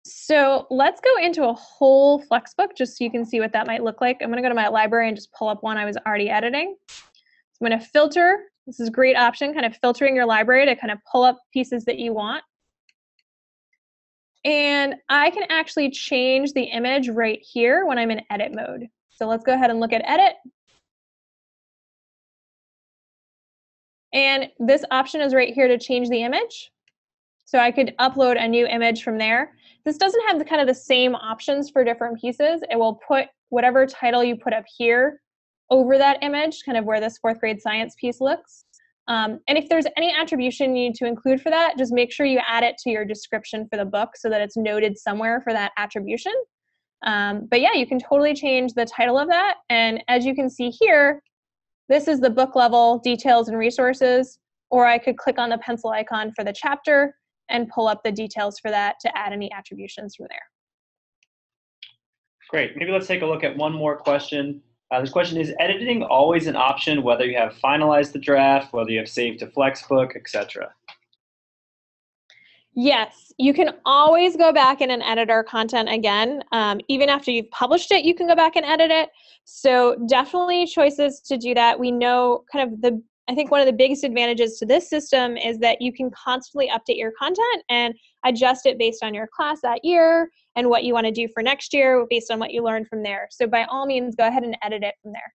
So let's go into a whole FlexBook just so you can see what that might look like. I'm going to go to my library and just pull up one I was already editing. So I'm going to filter. This is a great option, kind of filtering your library to kind of pull up pieces that you want. And I can actually change the image right here when I'm in edit mode. So let's go ahead and look at edit. And this option is right here to change the image. So I could upload a new image from there. This doesn't have kind of the same options for different pieces. It will put whatever title you put up here over that image, kind of where this 4th grade science piece looks. And if there's any attribution you need to include for that, just make sure you add it to your description for the book so that it's noted somewhere for that attribution. But yeah, you can totally change the title of that. And as you can see here, this is the book level details and resources, or I could click on the pencil icon for the chapter and pull up the details for that to add any attributions from there. Great. Maybe let's take a look at one more question. This question is editing always an option, whether you have finalized the draft, whether you have saved to FlexBook, etc.? Yes, you can always go back in and edit our content again. Even after you've published it, you can go back and edit it. So definitely choices to do that. We know kind of I think one of the biggest advantages to this system is that you can constantly update your content and adjust it based on your class that year and what you want to do for next year based on what you learned from there. So by all means, go ahead and edit it from there.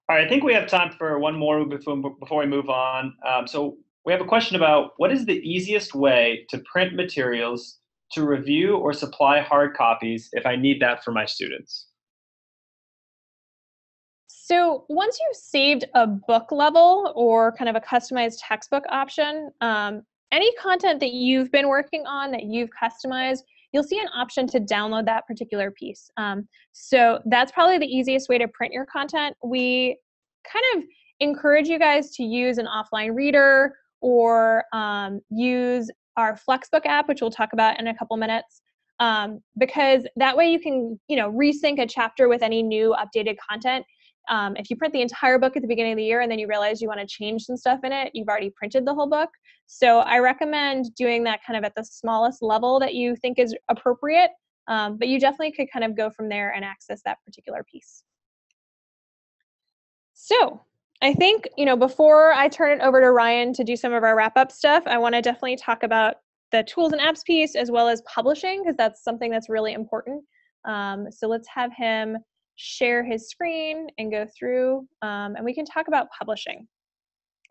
All right, I think we have time for one more before we move on. So we have a question about, what is the easiest way to print materials to review or supply hard copies if I need that for my students? So once you've saved a book level or kind of a customized textbook option, any content that you've been working on that you've customized, you'll see an option to download that particular piece. So that's probably the easiest way to print your content. We kind of encourage you guys to use an offline reader or use our FlexBook app, which we'll talk about in a couple minutes, because that way you can resync a chapter with any new updated content. If you print the entire book at the beginning of the year and then you realize you want to change some stuff in it, you've already printed the whole book. So I recommend doing that kind of at the smallest level that you think is appropriate, but you definitely could kind of go from there and access that particular piece. So I think, before I turn it over to Ryan to do some of our wrap-up stuff, I want to definitely talk about the tools and apps piece as well as publishing, because that's something that's really important. So let's have him share his screen and go through, and we can talk about publishing.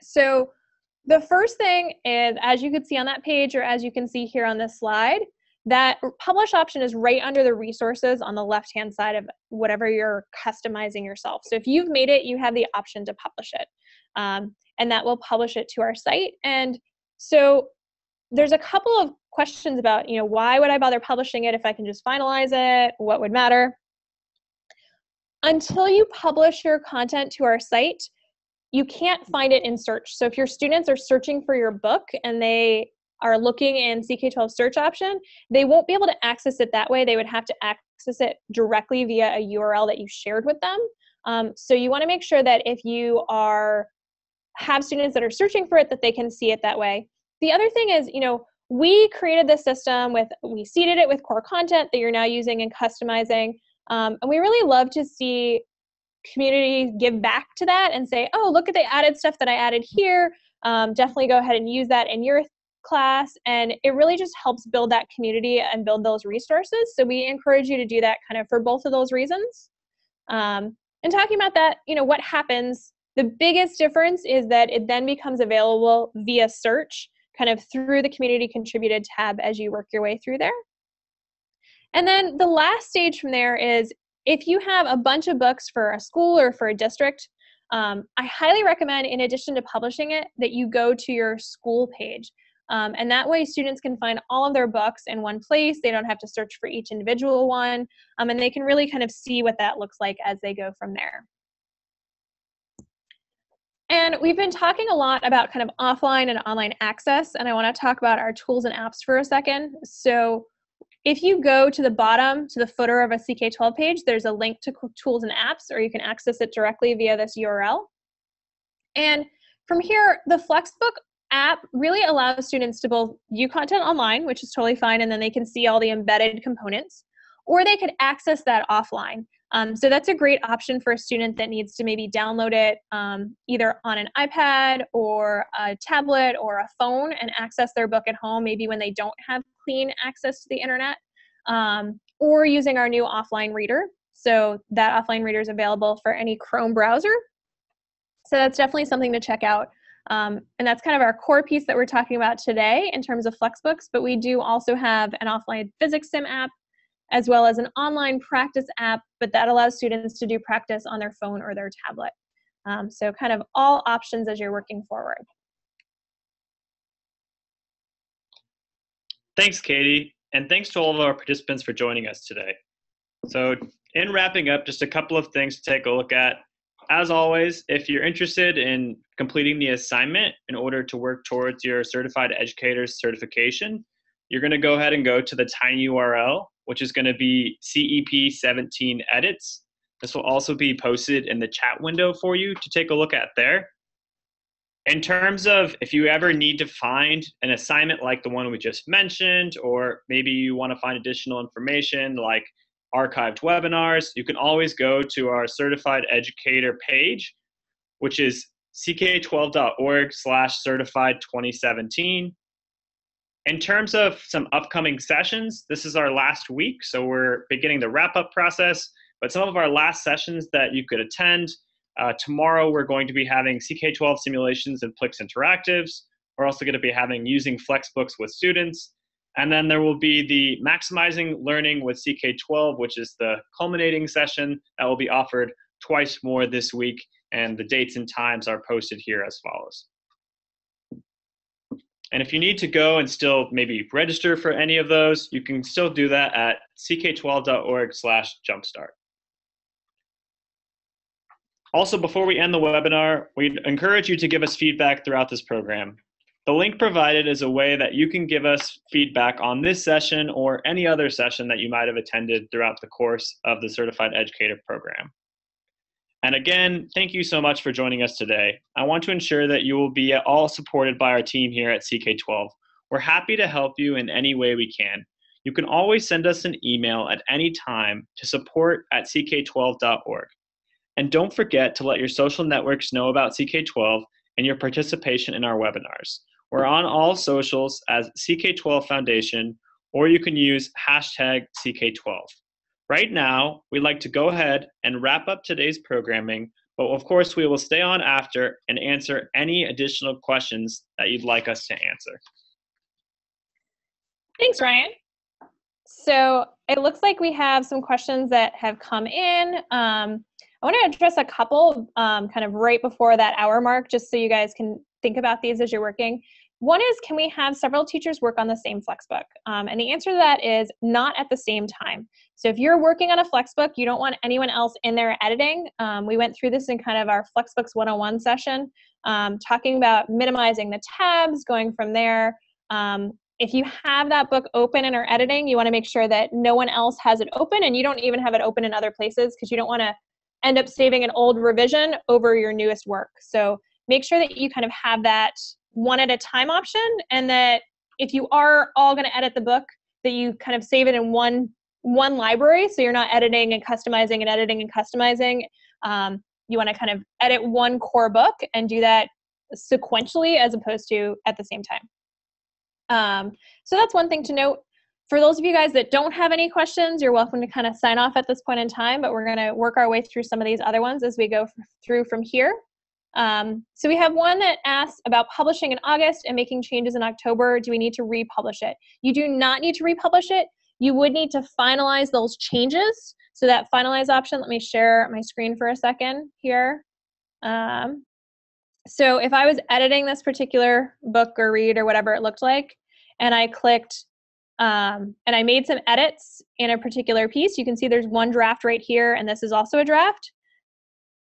So the first thing is, as you can see on that page, or as you can see here on this slide, that publish option is right under the resources on the left-hand side of whatever you're customizing yourself. So if you've made it, you have the option to publish it, and that will publish it to our site. And so there's a couple of questions about, why would I bother publishing it if I can just finalize it? What would matter? until you publish your content to our site, you can't find it in search. So if your students are searching for your book and they are looking in CK-12 search option, they won't be able to access it that way. They would have to access it directly via a URL that you shared with them. So you want to make sure that if you have students that are searching for it, that they can see it that way. The other thing is, we created this system we seeded it with core content that you're now using and customizing. And we really love to see community give back to that and say, oh, look at the added stuff that I added here. Definitely go ahead and use that in your class. And it really just helps build that community and build those resources. So we encourage you to do that kind of for both of those reasons. And talking about that, what happens, the biggest difference is that it then becomes available via search, kind of through the community contributed tab as you work your way through there. And then the last stage from there is if you have a bunch of books for a school or for a district, I highly recommend, in addition to publishing it, that you go to your school page. And that way students can find all of their books in one place. They don't have to search for each individual one. And they can really kind of see what that looks like as they go from there. And we've been talking a lot about kind of offline and online access, and I want to talk about our tools and apps for a second. So if you go to the bottom, to the footer of a CK-12 page, there's a link to tools and apps, or you can access it directly via this URL. And from here, the FlexBook app really allows students to both view content online, which is totally fine, and then they can see all the embedded components, or they could access that offline. So that's a great option for a student that needs to maybe download it either on an iPad or a tablet or a phone and access their book at home, maybe when they don't have clean access to the internet, or using our new offline reader. So that offline reader is available for any Chrome browser. So that's definitely something to check out. And that's kind of our core piece that we're talking about today in terms of FlexBooks, but we do also have an offline physics sim app, as well as an online practice app, but that allows students to do practice on their phone or their tablet. So kind of all options as you're working forward. Thanks, Katie, and thanks to all of our participants for joining us today. So in wrapping up, just a couple of things to take a look at. As always, if you're interested in completing the assignment in order to work towards your Certified Educator's certification, you're going to go ahead and go to the tiny URL, which is going to be CEP 17 edits. This will also be posted in the chat window for you to take a look at there. In terms of if you ever need to find an assignment like the one we just mentioned, or maybe you want to find additional information like archived webinars, you can always go to our Certified Educator page, which is ck12.org/certified2017. In terms of some upcoming sessions, this is our last week, so we're beginning the wrap-up process, but some of our last sessions that you could attend, tomorrow we're going to be having CK-12 simulations and Plix interactives. We're also going to be having using FlexBooks with students. And then there will be the Maximizing Learning with CK-12, which is the culminating session that will be offered twice more this week, and the dates and times are posted here as follows. And if you need to go and still maybe register for any of those, you can still do that at ck12.org/jumpstart. Also, before we end the webinar, we encourage you to give us feedback throughout this program. The link provided is a way that you can give us feedback on this session or any other session that you might have attended throughout the course of the Certified Educator program. And again, thank you so much for joining us today. I want to ensure that you will be all supported by our team here at CK-12. We're happy to help you in any way we can. You can always send us an email at any time to support@ck12.org. And don't forget to let your social networks know about CK-12 and your participation in our webinars. We're on all socials as CK-12 Foundation, or you can use #CK12. Right now, we'd like to go ahead and wrap up today's programming, but of course we will stay on after and answer any additional questions that you'd like us to answer. Thanks, Ryan. So it looks like we have some questions that have come in. I want to address a couple kind of right before that hour mark, just so you guys can think about these as you're working. One is, can we have several teachers work on the same FlexBook? And the answer to that is not at the same time. So if you're working on a FlexBook, you don't want anyone else in there editing. We went through this in kind of our FlexBooks 101 session, talking about minimizing the tabs, going from there. If you have that book open and are editing, you want to make sure that no one else has it open, and you don't even have it open in other places, because you don't want to end up saving an old revision over your newest work. So make sure that you kind of have that one at a time option, and that if you are all going to edit the book, that you kind of save it in one library, so you're not editing and customizing and editing and customizing. You want to kind of edit one core book and do that sequentially as opposed to at the same time. So that's one thing to note. For those of you guys that don't have any questions, you're welcome to kind of sign off at this point in time, but we're going to work our way through some of these other ones as we go through from here. So we have one that asks about publishing in August and making changes in October. Do we need to republish it? You do not need to republish it. You would need to finalize those changes. So that finalize option, let me share my screen for a second here. So if I was editing this particular book or read or whatever it looked like, and I clicked, and I made some edits in a particular piece, you can see there's one draft right here, and this is also a draft.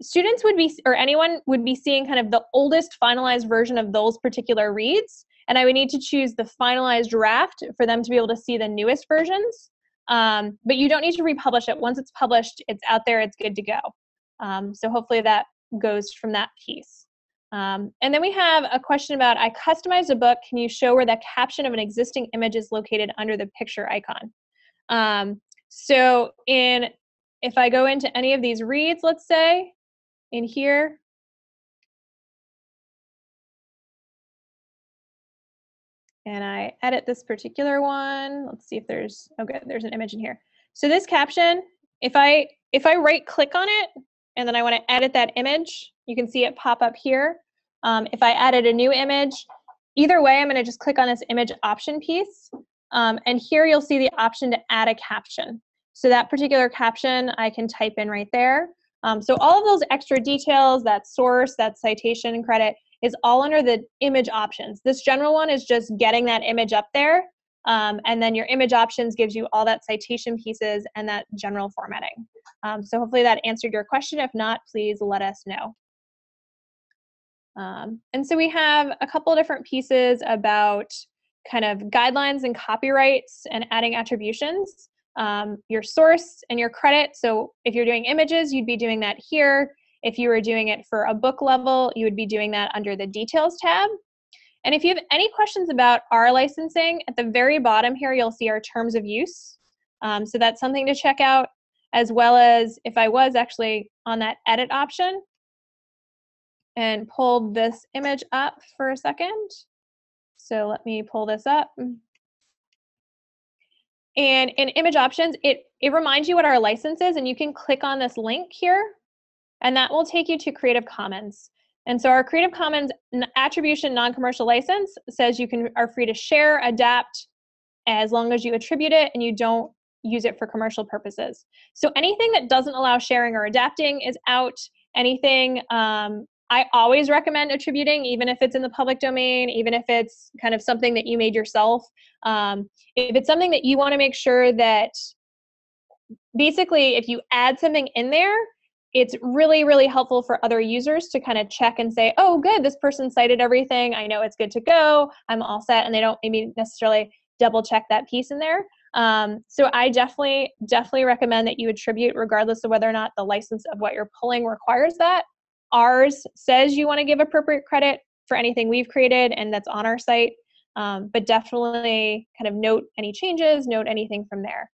Students would be, or anyone would be seeing kind of the oldest finalized version of those particular reads, and I would need to choose the finalized draft for them to be able to see the newest versions. But you don't need to republish it. Once it's published, it's out there, it's good to go. So hopefully that goes from that piece. And then we have a question about, I customized a book. Can you show where the caption of an existing image is located under the picture icon? So if I go into any of these reads, let's say, in here, and I edit this particular one, let's see if there's, oh good, there's an image in here. So this caption, if I right click on it, and then I want to edit that image, you can see it pop up here. If I added a new image, either way, I'm going to just click on this image option piece. And here you'll see the option to add a caption. So that particular caption I can type in right there. So all of those extra details, that source, that citation credit, is all under the image options. This general one is just getting that image up there. And then your image options gives you all that citation pieces and that general formatting. So hopefully that answered your question. If not, please let us know. And so we have a couple of different pieces about kind of guidelines and copyrights and adding attributions. Your source and your credit. So if you're doing images, you'd be doing that here. If you were doing it for a book level, you would be doing that under the details tab. And if you have any questions about our licensing, at the very bottom here, you'll see our terms of use. So that's something to check out, as well as if I was actually on that edit option and pulled this image up for a second. So let me pull this up. And in image options, it reminds you what our license is, and you can click on this link here, and that will take you to Creative Commons. And so our Creative Commons attribution non-commercial license says you are free to share, adapt, as long as you attribute it and you don't use it for commercial purposes. So anything that doesn't allow sharing or adapting is out. Anything, I always recommend attributing, even if it's in the public domain, even if it's kind of something that you made yourself. If it's something that you want to make sure that, basically, if you add something in there, it's really, really helpful for other users to kind of check and say, oh, good, this person cited everything. I know it's good to go. I'm all set. And they don't maybe necessarily double check that piece in there. So I definitely recommend that you attribute, regardless of whether or not the license of what you're pulling requires that. Ours says you want to give appropriate credit for anything we've created and that's on our site, but definitely kind of note any changes, note anything from there.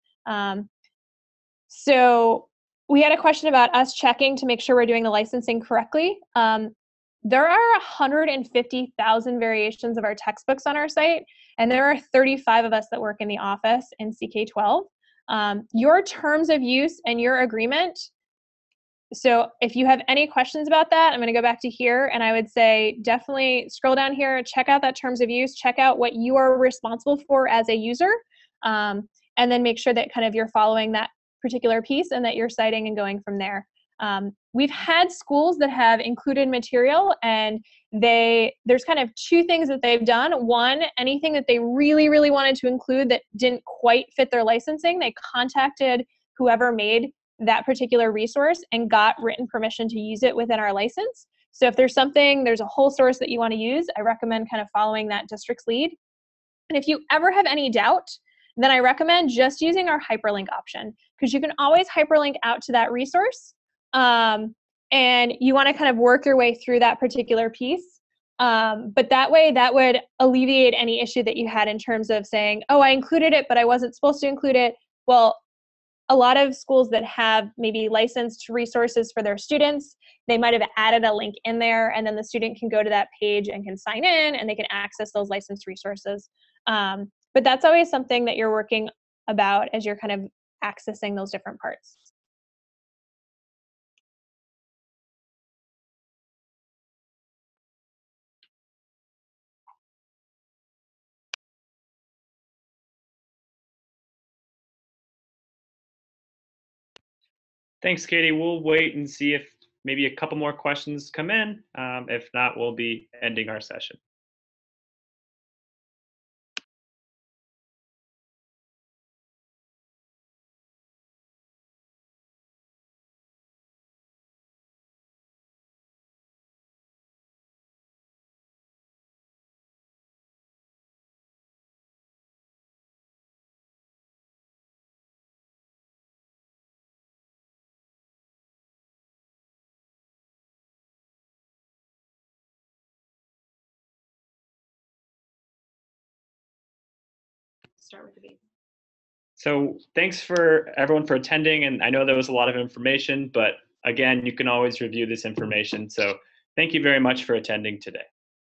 So we had a question about us checking to make sure we're doing the licensing correctly. There are 150,000 variations of our textbooks on our site, and there are 35 of us that work in the office in CK-12. Your terms of use and your agreement, so if you have any questions about that, I'm going to go back to here, and I would say definitely scroll down here, check out that terms of use, check out what you are responsible for as a user, and then make sure that kind of you're following that particular piece and that you're citing and going from there. We've had schools that have included material, and there's kind of two things that they've done. One, anything that they really, really wanted to include that didn't quite fit their licensing, they contacted whoever made that particular resource and got written permission to use it within our license. So if there's a whole source that you want to use, I recommend kind of following that district's lead. And if you ever have any doubt, then I recommend just using our hyperlink option, because you can always hyperlink out to that resource. And you want to kind of work your way through that particular piece. But that way, that would alleviate any issue that you had in terms of saying, oh, I included it, but I wasn't supposed to include it. Well, a lot of schools that have maybe licensed resources for their students, they might have added a link in there, and then the student can go to that page and can sign in, and they can access those licensed resources. But that's always something that you're working about as you're kind of accessing those different parts. Thanks, Katie. We'll wait and see if maybe a couple more questions come in. If not, we'll be ending our session. Start with the beat. So thanks for everyone for attending. And I know there was a lot of information, but again, you can always review this information. So thank you very much for attending today.